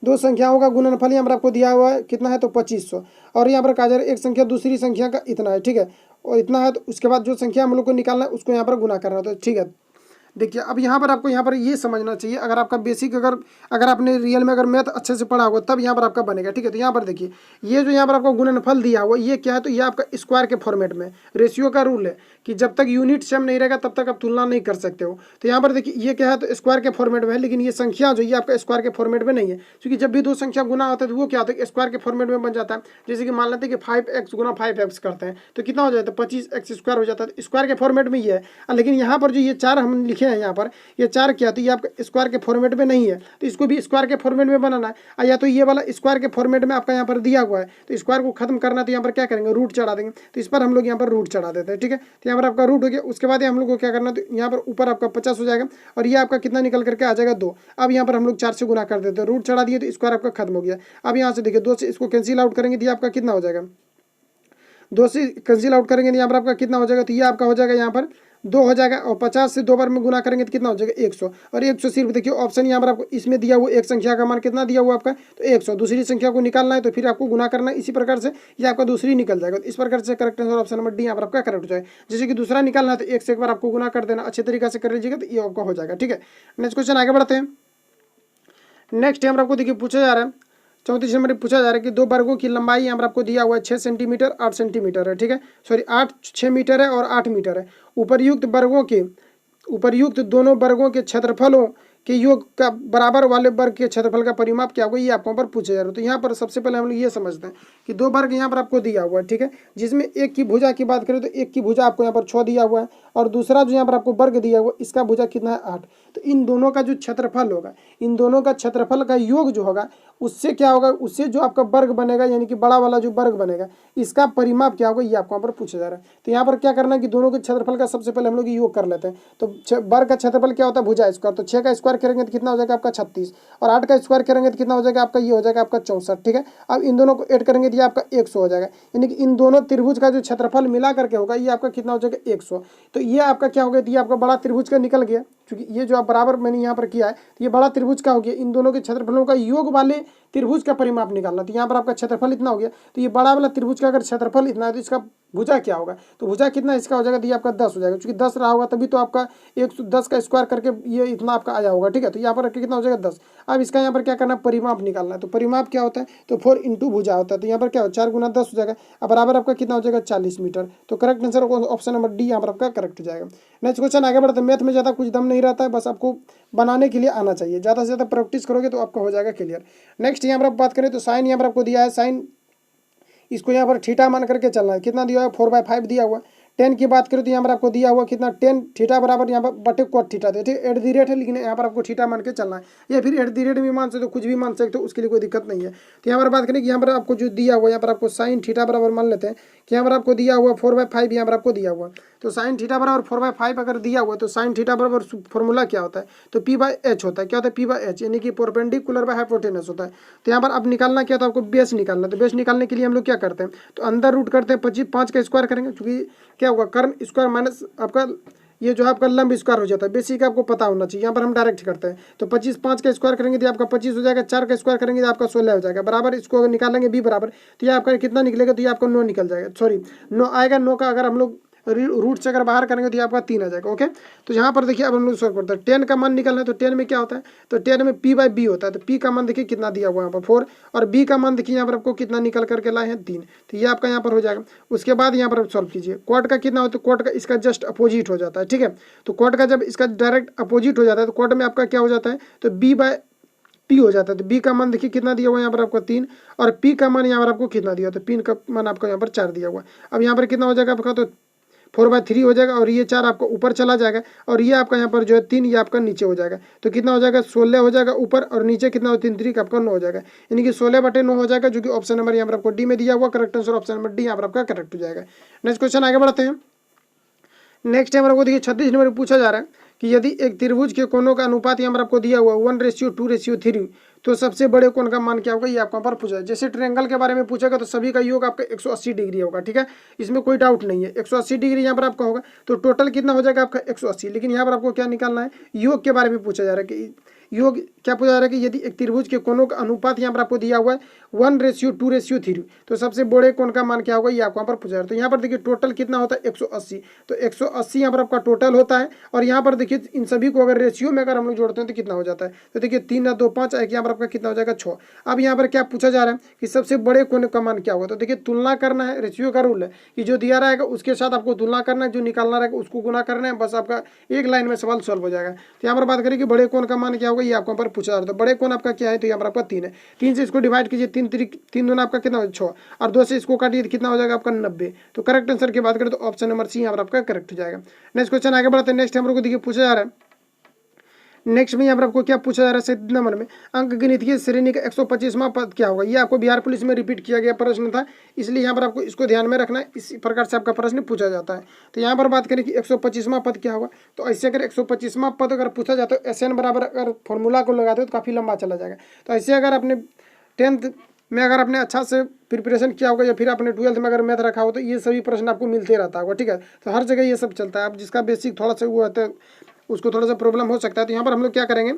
2 संख्याओं का गुणनफल यहाँ पर आपको दिया हुआ है कितना है, तो 2500। और यहाँ पर कहा जा रहा है एक संख्या दूसरी संख्या का इतना है, ठीक है, और इतना है। तो उसके बाद जो संख्या हम लोग को निकालना है उसको यहाँ पर गुना करना है, तो ठीक है। देखिए अब यहाँ पर आपको यहाँ पर ये समझना चाहिए, अगर आपका बेसिक अगर आपने रियल में अगर मैथ अच्छे से पढ़ा होगा तब यहाँ पर आपका बनेगा। ठीक है, तो यहाँ पर देखिए ये जो यहाँ पर आपको गुणनफल दिया हुआ ये क्या है, तो ये आपका स्क्वायर के फॉर्मेट में रेशियो का रूल है कि जब तक यूनिट सेम नहीं रहेगा तब तक आप तुलना नहीं कर सकते हो। तो यहाँ पर देखिए ये क्या है, तो स्क्वायर के फॉर्मेट में है, लेकिन ये संख्या जो ये आपका स्क्वायर के फॉर्मेट में नहीं है, क्योंकि जब भी दो संख्या गुना होता है तो वो क्या होता है, स्क्वायर के फॉर्मेट में बन जाता है। जैसे कि मान लेते हैं कि 5x गुना 5x करते हैं तो कितना हो जाता है, 25x स्क्वायर हो जाता है। स्क्वायर के फॉर्मेट में ये है, लेकिन यहाँ पर जो ये 4 हम लिखे हैं यहाँ पर ये 4 क्या, तो ये आपका स्क्वायर के फॉर्मेट में नहीं है, तो इसको भी स्क्वायर के फॉर्मेट में बनाना है। या तो ये वाला स्क्वायर के फॉर्मेट में आपका यहाँ पर दिया हुआ है, तो स्क्वायर को खत्म करना है तो यहाँ पर क्या करेंगे, रूट चढ़ा देंगे। तो इस पर हम लोग यहाँ पर रूट चढ़ा देते हैं। ठीक है, तो यहाँ पर आपका रूट हो गया। उसके बाद हम लोग को क्या करना है, तो यहाँ पर ऊपर आपका 50 हो जाएगा और ये आपका कितना निकल करके आ जाएगा 2। अब यहाँ पर हम लोग 4 से गुना कर देते हैं, रूट चढ़ा दिए तो स्क्वायर आपका खत्म हो गया। अब यहाँ से देखिए 2 से इसको कैंसिल आउट करेंगे तो ये आपका कितना हो जाएगा, 2 से कैंसिल आउट करेंगे तो यहाँ पर आपका कितना हो जाएगा, तो ये आपका हो जाएगा यहाँ पर 2 हो जाएगा। और 50 से 2 बार में गुना करेंगे तो कितना हो जाएगा 100। और 100 सिर्फ देखिए ऑप्शन यहाँ पर आपको इसमें दिया हुआ एक संख्या का मान कितना दिया हुआ आपका, तो 100। दूसरी संख्या को निकालना है तो फिर आपको गुना करना है, इसी प्रकार से ये आपका दूसरी निकल जाएगा। इस प्रकार से correct answer option number D यहाँ पर आपका करेक्ट हो जाएगा। जैसे कि दूसरा निकालना है तो 1 से एक बार आपको गुना कर देना, अच्छे तरीके से कर लीजिएगा तो ये आपका हो जाएगा। ठीक है, नेक्स्ट क्वेश्चन आगे बढ़ते हैं। नेक्स्ट यहाँ पर आपको देखिए पूछा जा रहा है 34 नंबर पूछा जा रहा है कि दो वर्गों की लंबाई यहाँ पर आपको दिया हुआ है 6 सेंटीमीटर 8 सेंटीमीटर है। ठीक है, सॉरी 6 मीटर है और 8 मीटर है। उपर्युक्त दोनों वर्गों के क्षेत्रफलों के योग का बराबर वाले वर्ग के क्षेत्रफल का परिमाप क्या होगा, ये आपको पर पूछा जा रहा है। तो यहाँ पर सबसे पहले हम लोग ये समझते हैं कि दो वर्ग यहाँ पर आपको दिया हुआ है। ठीक है, जिसमें एक की भुजा की बात करें तो एक की भुजा आपको यहाँ पर 6 दिया हुआ है और दूसरा जो यहाँ पर आपको वर्ग दिया हुआ है इसका भुजा कितना है 8। तो इन दोनों का जो क्षेत्रफल होगा, इन दोनों का क्षेत्रफल का योग जो होगा उससे क्या होगा, उससे जो आपका वर्ग बनेगा यानी कि बड़ा वाला जो वर्ग बनेगा इसका परिमाप क्या होगा, ये आपको यहाँ पर पूछा जा रहा है। तो यहाँ पर क्या करना है कि दोनों के क्षेत्रफल का सबसे पहले हम लोग योग कर लेते हैं। तो वर्ग का क्षेत्रफल क्या होता है, भुजा स्क्वायर। तो 6 का स्क्वायर करेंगे तो कितना हो जाएगा आपका 36 और 8 का स्क्वायर करेंगे तो कितना हो जाएगा आपका, ये हो जाएगा आपका 64। ठीक है, अब इन दोनों को ऐड करेंगे तो ये आपका 100 हो जाएगा, यानी कि इन दोनों त्रिभुज का जो क्षेत्रफल मिला करके होगा ये आपका कितना हो जाएगा 100। तो ये आपका क्या हो गया, ये आपका बड़ा त्रिभुज का निकल गया, क्योंकि ये जो आप बराबर मैंने यहाँ पर किया है तो ये बड़ा त्रिभुज का हो गया। इन दोनों के क्षेत्रफलों का योग वाले त्रिभुज का परिमाप निकालना। तो यहाँ पर आपका क्षेत्रफल इतना हो गया, तो ये बड़ा वाला त्रिभुज का अगर क्षेत्रफल इतना है तो इसका भुजा क्या होगा, तो भुजा कितना इसका हो जाएगा, तो ये आपका 10 हो जाएगा। क्योंकि 10 रहा होगा तभी तो आपका 110 का स्क्वायर करके ये इतना आपका आया होगा। ठीक है, तो यहाँ पर कितना हो जाएगा 10। अब इसका यहाँ पर क्या करना है, परिमाप निकालना है। तो परिमाप क्या होता है, तो 4 इंटू भुजा होता है। तो यहाँ पर क्या हो 4 गुना 10 हो जाएगा। अब बराबर आपका कितना हो जाएगा 40 मीटर। तो correct answer option number D यहाँ पर आपका करेक्ट हो जाएगा। नेक्स्ट क्वेश्चन आगे बढ़ते हैं। मैथ में ज़्यादा कुछ दम नहीं रहता है, बस आपको बनाने के लिए आना चाहिए। ज़्यादा से ज़्यादा प्रैक्टिस करोगे तो आपका हो जाएगा क्लियर। नेक्स्ट यहाँ पर आप बात करें तो साइन यहाँ पर आपको दिया है, साइन इसको यहाँ पर थीटा मान करके चलना है। कितना दिया हुआ है 4/5 दिया हुआ। 10 की बात करें तो यहाँ पर आपको दिया हुआ कितना 10 थीटा बराबर यहाँ पर बटे कोट थीटा दे, ठीक है, एट दी रेट है लेकिन यहाँ पर आपको थीटा मान के चलना है, या फिर एट दी रेट भी मान सकते हो, कुछ भी मान सकते हो, उसके लिए कोई दिक्कत नहीं है। तो यहाँ पर बात करें कि यहाँ पर आपको जो दिया हुआ यहाँ पर आपको साइन थीटा बराबर मान लेते हैं कि यहाँ पर आपको दिया हुआ 4/5 यहाँ पर आपको दिया हुआ। तो साइन थीटा बराबर 4/5 अगर दिया हुआ तो साइन थीटा बराबर फॉर्मूला क्या होता है, तो P/H होता है। क्या होता है P/H, यानी कि परपेंडिकुलर बाय हाइपोटेनस होता है। तो यहाँ पर अब निकालना क्या था, आपको बेस निकालना। तो बेस निकालने के लिए हम लोग क्या करते हैं, तो अंदर रूट करते हैं 5 का स्क्वायर करेंगे, क्योंकि क्या होगा कर्ण स्क्वायर माइनस आपका ये जो है आपका लंब स्क्वायर हो जाता है। बेसिक आपको पता होना चाहिए। यहाँ पर हम डायरेक्ट करते हैं। तो 5 का स्क्वायर करेंगे तो आपका 25 हो जाएगा। 4 का स्क्वायर करेंगे तो आपका 16 हो जाएगा। बराबर इसको अगर निकालेंगे b बराबर तो ये आपका कितना निकलेगा, तो ये आपका 9 निकल जाएगा, सॉरी 9 आएगा। 9 का अगर हम लोग रूट से अगर बाहर करेंगे तो ये आपका 3 आ जाएगा। ओके, तो यहाँ पर देखिए अब हम लोग सॉल्व करते हैं। 10 का मान निकलना है तो 10 में क्या होता है, तो 10 में P/B होता है। तो P का मान देखिए कितना दिया हुआ है यहाँ पर 4 और B का मान देखिए यहाँ पर आपको कितना निकल करके लाए हैं 3। तो ये आपका यहाँ पर हो जाएगा। उसके बाद यहाँ पर आप सॉल्व कीजिए। क्वाड का कितना होता है, क्वाड का इसका जस्ट अपोजिट हो जाता है। ठीक है, तो क्वाड का जब इसका डायरेक्ट अपोजिट हो जाता है तो क्वाड में आपका क्या हो जाता है, तो B/P हो जाता है। तो B का मान देखिए कितना दिया हुआ है यहाँ पर आपको 3 और P का मान यहाँ पर आपको कितना दिया, तो P का मान आपका यहाँ पर 4 दिया हुआ। अब यहाँ पर कितना हो जाएगा आपका, तो 4/3 हो जाएगा और ये 4 आपका ऊपर चला जाएगा और ये आपका यहाँ पर जो है 3 ये आपका नीचे हो जाएगा। तो कितना हो जाएगा 16 हो जाएगा ऊपर और नीचे कितना हो 3 3 आपका 9 हो जाएगा, यानी कि 16/9 हो जाएगा, जो कि ऑप्शन नंबर यहाँ पर आपको डी में दिया हुआ। Correct answer option number D यहाँ पर आपका करेक्ट हो जाएगा। नेक्स्ट क्वेश्चन आगे बढ़ते हैं। नेक्स्ट यहाँ पर आपको देखिए 36 नंबर पूछा जा रहा है कि यदि एक त्रिभुज के कोनों का अनुपात यहाँ पर आपको दिया हुआ 1:2:3 तो सबसे बड़े कोण का मान क्या होगा, ये आपको पर पूछा है। जैसे ट्रायंगल के बारे में पूछेगा तो सभी का योग आपका 180 डिग्री होगा। ठीक है, इसमें कोई डाउट नहीं है, 180 डिग्री यहाँ पर आपका होगा। तो टोटल कितना हो जाएगा आपका 180। लेकिन यहाँ पर आपको क्या निकालना है, योग के बारे में पूछा जा रहा है कि योग क्या पूछा जा रहा है कि यदि एक त्रिभुज के कोनों का अनुपात यहाँ पर आपको दिया हुआ है 1:2:3 तो सबसे बड़े कोण का मान क्या होगा, ये आपको यहाँ पर पूछा जा रहा है। तो यहाँ पर देखिए टोटल कितना होता है 180। तो 180 यहाँ पर आपका टोटल होता है और यहाँ पर देखिए देखिए इन सभी को अगर रेशियो में अगर हम लोग जोड़ते हैं तो कितना हो जाता है, तो देखिए 3 और 2 5 आएगा, यहाँ पर आपका कितना हो जाएगा 6। अब यहाँ पर क्या पूछा जा रहा है कि सबसे बड़े कोण का मान क्या होगा, तो देखिए तुलना करना है, रेशियो का रूल है कि जो दिया रहेगा उसके साथ आपको तुलना करना है, जो निकालना रहेगा उसको गुना करना है, बस आपका एक लाइन में सवाल सॉल्व हो जाएगा। तो यहाँ पर बात करें कि बड़े कोण का मान क्या होगा, ये आपको पर पूछा जा रहा है। तो बड़े कोण आपका क्या है, तो यहाँ पर आपका 3 है, 3 से इसको डिवाइड कीजिए, 3 दूना आपका कितना हो 6 और 2 से इसको काटिए कितना हो जाएगा आपका 90। तो करेक्ट आंसर की बात करें तो ऑप्शन नंबर सी यहाँ पर आपका करेक्ट हो जाएगा। नेक्स्ट क्वेश्चन आगे बढ़ते हैं। नेक्स्ट हम लोग को देखिए पूछा जा रहा है, नेक्स्ट में यहाँ पर आपको क्या पूछा जा रहा है 7 नंबर में, अंक गणितीय श्रेणी का 125वां पद क्या होगा। ये आपको बिहार पुलिस में रिपीट किया गया प्रश्न था, इसलिए यहाँ पर आपको इसको ध्यान में रखना है, इसी प्रकार से आपका प्रश्न पूछा जाता है। तो यहाँ पर बात करें कि 125वां पद क्या होगा, तो ऐसे अगर 125वां पद अगर पूछा जाता है SN बराबर अगर फॉर्मूला को लगाते हो तो काफ़ी लंबा चला जाएगा। तो ऐसे अगर आपने 10th में अगर आपने अच्छा से प्रिपरेशन किया होगा या फिर आपने 12th में अगर मैथ रखा हो तो ये सभी प्रश्न आपको मिलते रहता होगा, ठीक है। तो हर जगह ये सब चलता है, अब जिसका बेसिक थोड़ा सा वो होता है उसको थोड़ा सा प्रॉब्लम हो सकता है। तो यहाँ पर हम लोग क्या करेंगे,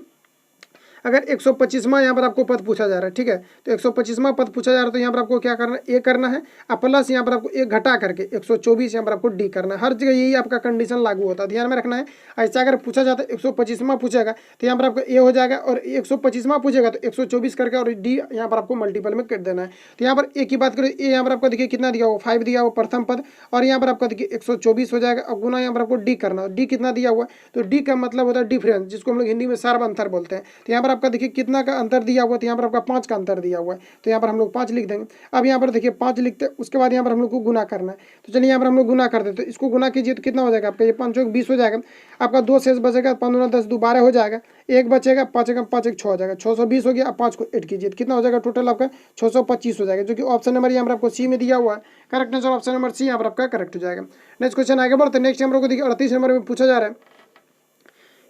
अगर 125वां यहाँ पर आपको पद पूछा जा रहा है, ठीक है, तो 125वां पद पूछा जा रहा है तो यहाँ पर आपको क्या करना है, ए करना है और प्लस यहाँ पर आपको एक घटा करके 124 यहाँ पर आपको डी करना है। हर जगह यही आपका कंडीशन लागू होता है, ध्यान में रखना है। ऐसा अगर पूछा जाता है 125वां पूछेगा तो यहाँ पर आपको ए हो जाएगा, और 125वां पूछेगा तो 124 करके और डी यहाँ पर आपको मल्टीपल में कर देना है। तो यहाँ पर ए की बात करें, ए यहाँ पर आपको देखिए कितना दिया हुआ 5 दिया हुआ प्रथम पद, और यहाँ पर आपको देखिए 124 हो जाएगा और गुना यहाँ पर आपको डी करना, डी कितना दिया हुआ, तो डी का मतलब होता है डिफरेंस, जिसको हम लोग हिंदी में सार्व अंतर बोलते हैं। तो यहाँ पर आपका देखिए कितना का अंतर दिया हुआ, तो यहाँ पर आपका 5 का अंतर दिया हुआ है, तो यहाँ पर हम लोग 5 लिख देंगे। अब यहाँ पर देखिए 5 लिखते हैं, उसके बाद यहाँ पर हम लोग को गुना करना है। तो चलिए यहाँ पर हम लोग गुना कर देते हैं, इसको गुना कीजिए तो कितना हो जाएगा आपका, ये 5 चौक 20 हो जाएगा, आपका 2 शेष बचेगा, 5 दूना 10 2 12 हो जाएगा, एक बचेगा 5 एक 5 एक 6 हो जाएगा, 620 हो गया। अब 5 को ऐड कीजिए तो कितना हो जाएगा, टोटल आपका 625 हो जाएगा, जो कि ऑप्शन नंबर यहाँ पर आपको सी में दिया हुआ है। Correct answer option number C यहाँ पर आपका करेक्ट हो जाएगा। नेक्स्ट क्वेश्चन आगे बढ़ते हैं। नेक्स्ट हम लोग को देखिए 38 नंबर में पूछा जा रहा है,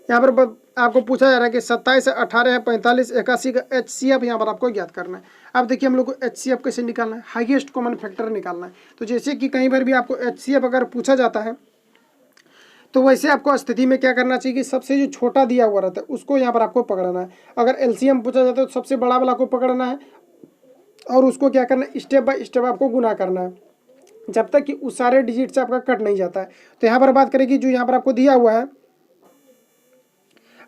यहाँ पर आपको पूछा जा रहा है कि 27 है 18 है 45 81 का HCF यहाँ पर आपको ज्ञात करना है। अब देखिए हम लोग को HCF कैसे निकालना है, हाईएस्ट कॉमन फैक्टर निकालना है। तो जैसे कि कहीं पर भी आपको HCF अगर पूछा जाता है तो वैसे आपको स्थिति में क्या करना चाहिए कि सबसे जो छोटा दिया हुआ रहता है उसको यहाँ पर आपको पकड़ना है। अगर LCM पूछा जाता है तो सबसे बड़ा वाला को पकड़ना है और उसको क्या करना है, स्टेप बाय स्टेप आपको गुना करना है जब तक कि उस सारे डिजिट से आपका कट नहीं जाता है। तो यहाँ पर बात करें कि जो यहाँ पर आपको दिया हुआ है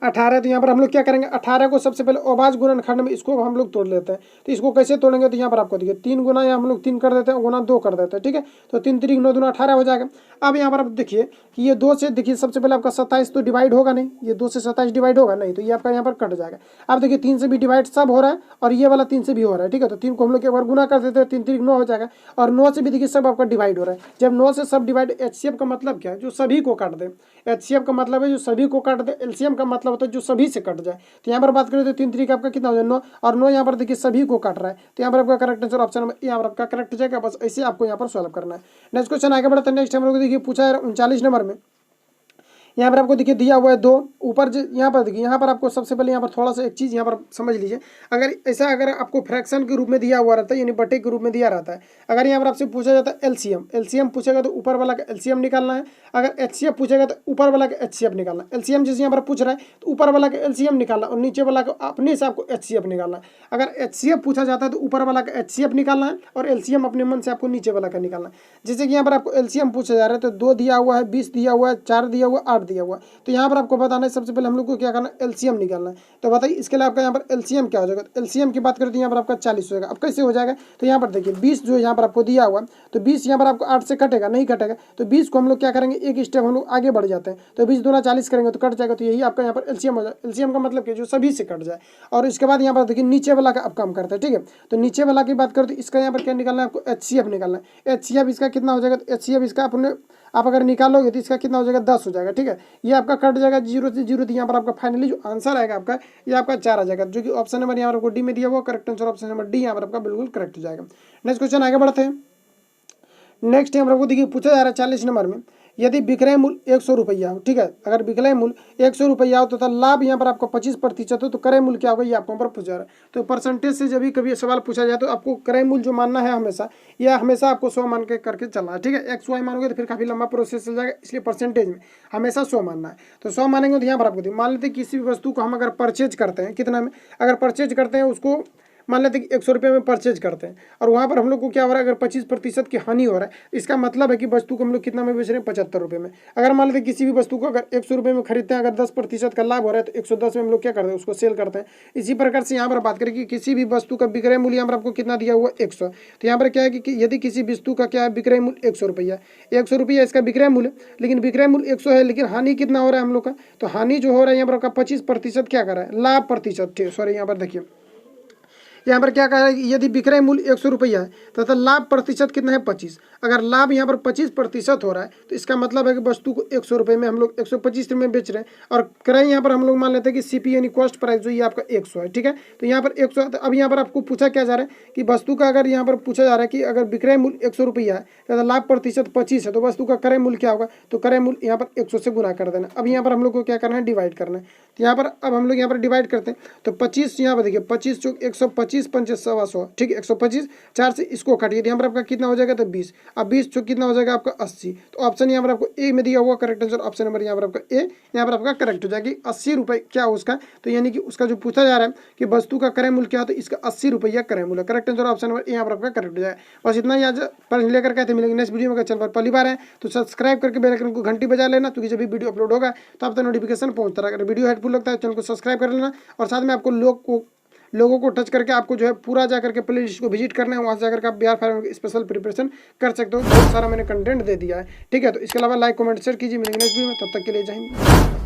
18, तो यहाँ पर हम लोग क्या करेंगे, 18 को सबसे पहले अभाज्य गुणनखंड में इसको हम लोग तोड़ लेते हैं। तो इसको कैसे तोड़ेंगे, तो यहाँ पर आपको देखिए 3 गुना यहाँ हम लोग 3 कर देते हैं, गुना 2 कर देते हैं, ठीक है। तो 3 3 9 दूना 18 हो जाएगा। अब यहाँ पर आप देखिए कि ये 2 से देखिए सबसे पहले आपका 27 तो डिवाइड होगा नहीं, ये 2 से 27 डिवाइड होगा नहीं, तो ये आपका यहाँ पर कट जाएगा। अब देखिए 3 से भी डिवाइड सब हो रहा है और ये वाला 3 से भी हो रहा है, ठीक है। तो 3 को हम लोग एक बार गुना कर देते हैं, 3 3 9 हो जाएगा, और 9 से भी देखिए सब आपका डिवाइड हो रहा है। जब 9 से सब डिवाइड, HCF का मतलब क्या है, जो सभी को काट दे। HCF का मतलब है जो सभी को काट दे, LCM का मतलब होता है जो सभी से कट जाए। तो यहाँ पर बात करें तो 3 3 का आपका कितना हो जाए 9, और 9 यहाँ पर देखिए सभी को काट रहा है, तो यहाँ पर आपका करेक्ट आंसर ऑप्शन नंबर यहाँ पर आपका करेक्ट हो जाएगा। बस ऐसे आपको यहाँ पर सॉल्व करना है। नेक्स्ट क्वेश्चन आगे बढ़ते हैं। नेक्स्ट हम लोग देखिए पूछा है 39 नंबर में, यहाँ पर आपको देखिए दिया हुआ है 2 ऊपर, यहाँ पर देखिए यहाँ पर आपको सबसे पहले यहाँ पर थोड़ा सा एक चीज़ यहाँ पर समझ लीजिए। अगर ऐसा अगर आपको फ्रैक्शन के रूप में दिया हुआ रहता है, यानी बटे के रूप में दिया रहता है, अगर यहाँ पर आपसे पूछा जाता है LCM पूछेगा तो ऊपर वाला का LCM निकालना है। अगर HCF पूछेगा तो ऊपर वाला का HCF निकालना है। LCM जैसे यहाँ पर पूछ रहा है तो ऊपर वाला का LCM निकालना और नीचे वाला का अपने से आपको HCF निकालना है। अगर HCF पूछा जाता है तो ऊपर वाला का HCF निकालना है और LCM अपने मन से आपको नीचे वाला का निकालना है। जैसे कि यहाँ पर आपको LCM पूछा जा रहा है तो 2 दिया हुआ है, 20 दिया हुआ है, 4 दिया हुआ है, 8 दिया हुआ है। तो यहाँ पर आपको बताना है सबसे पहले हम लोग को क्या करना है, LCM निकालना है। तो बताइए इसके लिए आपका यहाँ पर LCM क्या हो जाएगा। तो LCM की बात करें तो यहाँ पर आपका 40 हो जाएगा। अब कैसे हो जाएगा, तो यहाँ पर देखिए 20 जो यहाँ पर आपको दिया हुआ, तो 20 यहाँ पर आपको 8 से कटेगा नहीं, कटेगा। तो 20 को हम लोग क्या करेंगे, एक स्टेप हम लोग आगे बढ़ जाते हैं, तो 20 दूना 40 करेंगे तो कट जाएगा। तो यही आपका यहाँ पर LCM हो जाएगा। LCM का मतलब कि जो सभी से कट जाए। और इसके बाद यहाँ पर देखिए नीचे वाला का अब काम करते हैं, ठीक है। तो नीचे वाला की बात करें तो इसका यहाँ पर क्या निकालना है आपको, HCF निकालना है। HCF इसका कितना हो जाएगा, तो HCF इसका अपने आप अगर निकालोगे तो इसका कितना हो जाएगा, 10 हो जाएगा, ठीक है। ये आपका कट जाएगा 0 से 0। यहाँ पर आपका फाइनली जो आंसर आएगा आपका ये आपका 4 आ जाएगा, जो कि ऑप्शन नंबर यहाँ पर आपको डी में दिया हुआ correct answer option number D यहाँ पर आपका बिल्कुल करेक्ट हो जाएगा। नेक्स्ट क्वेश्चन आगे बढ़ते हैं। नेक्स्ट हम आपको देखिए पूछा जा रहा है 40 नंबर में, यदि विक्रय मूल्य 100 रुपया हो, ठीक है। अगर विक्रय मूल्य 100 रुपया हो तथा लाभ यहाँ पर आपका 25% हो तो क्रय मूल्य क्या होगा, ये आपको पर पूछा जा रहा है। तो परसेंटेज से जब भी कभी सवाल पूछा जाए तो आपको क्रय मूल्य जो मानना है हमेशा, यह हमेशा आपको 100 मान के करके चलना है, ठीक है। XY मानोगे तो फिर काफ़ी लंबा प्रोसेस चल जाएगा, इसलिए परसेंटेज में हमेशा 100 मानना है। तो 100 मानेंगे तो यहाँ पर आपको मान लेते हैं किसी भी वस्तु को हम अगर परचेज करते हैं, कितना में अगर परचेज करते हैं उसको मान लेते हैं कि 100 रुपये में परचेज करते हैं और वहाँ पर हम लोग को क्या हो रहा है, अगर 25% की हानि हो रहा है, इसका मतलब है कि वस्तु को हम लोग कितना में बेच रहे हैं, 75 रुपये में। अगर मान लेते हैं किसी भी वस्तु को अगर 100 रुपये में खरीदते हैं, अगर 10% का लाभ हो रहा है तो 110 में हम लोग क्या करते हैं, उसको सेल करते हैं। इसी प्रकार से यहाँ पर बात करें कि किसी भी वस्तु का विक्रय मूल्य यहाँ पर आपको कितना दिया हुआ 100, तो यहाँ पर क्या है कि यदि किसी वस्तु का क्या है विक्रय मूल्य 100 रुपया, 100 रुपया इसका विक्रय मूल्य, लेकिन विक्रय मूल्य 100 है, लेकिन हानि कितना हो रहा है हम लोग का, तो हानि जो हो रहा है यहाँ पर आपका 25% क्या कर रहा है, लाभ प्रतिशत, ठीक सॉरी यहाँ पर देखिए यहाँ पर क्या कह रहा है कि यदि विक्रय मूल्य 100 रुपया है तथा लाभ प्रतिशत कितना है 25, अगर लाभ यहाँ पर 25% हो रहा है तो इसका मतलब है कि वस्तु को 100 रुपये में हम लोग 125 में बेच रहे हैं और क्रय यहाँ पर हम लोग मान लेते हैं कि सीपी यानी कॉस्ट प्राइस जो ये आपका 100 है, ठीक है। तो यहाँ पर 100 है, तो अब यहाँ पर आपको पूछा क्या जा रहा है कि वस्तु का अगर यहाँ पर पूछा जा रहा है कि अगर विक्रय मूल्य 100 रुपया है तथा लाभ प्रतिशत 25 है तो वस्तु का क्रय मूल्य क्या होगा, तो क्रय मूल्य यहाँ पर 100 से गुना कर देना। अब यहाँ पर हम लोग को क्या करना है, डिवाइड करना है। तो यहाँ पर अब हम लोग यहाँ पर डिवाइड करते हैं तो 25 यहाँ पर देखिए 25 चौक 125 पंचे 125, ठीक है 125, 4 से इसको काटिए यहाँ पर आपका कितना हो जाएगा, तो 20, अब 20 चौक कितना हो जाएगा आपका 80। तो ऑप्शन यहाँ पर आपको ए में दिया हुआ करेक्ट आंसर, ऑप्शन नंबर यहाँ पर आपका ए यहाँ पर आपका करेक्ट हो जाएगी। 80 रुपये क्या उसका, तो यानी कि उसका जो पूछा जा रहा है कि वस्तु का क्रय मूल्य क्या है, तो इसका 80 रुपया क्रय मूल्य, करेक्ट आंसर ऑप्शन नंबर यहाँ पर आपका करेक्ट हो जाएगा। बस इतना ही आज पर लेकर के थे, मिलेंगे नेक्स्ट वीडियो में। अगर चैनल पर पहली बार है तो सब्सक्राइब करके बेल आइकन को घंटी बजा लेना, क्योंकि जब भी वीडियो अपलोड होगा तो आप तक नोटिफिकेशन पहुंचता रहेगा। अगर वीडियो हेल्पफुल लगता है चैनल को सब्सक्राइब कर लेना और साथ में आपको लोगों को टच करके आपको जो है पूरा जाकर के प्ले लिस्ट को विजिट करना है, वहाँ से जाकर के आप बिहार फार्म की स्पेशल प्रिपरेशन कर सकते हो। बहुत सारा मैंने कंटेंट दे दिया है, ठीक है। तो इसके अलावा लाइक कमेंट शेयर कीजिए, मिलेंगे नेक्स्ट वीडियो में, तब तक के लिए जय हिंद।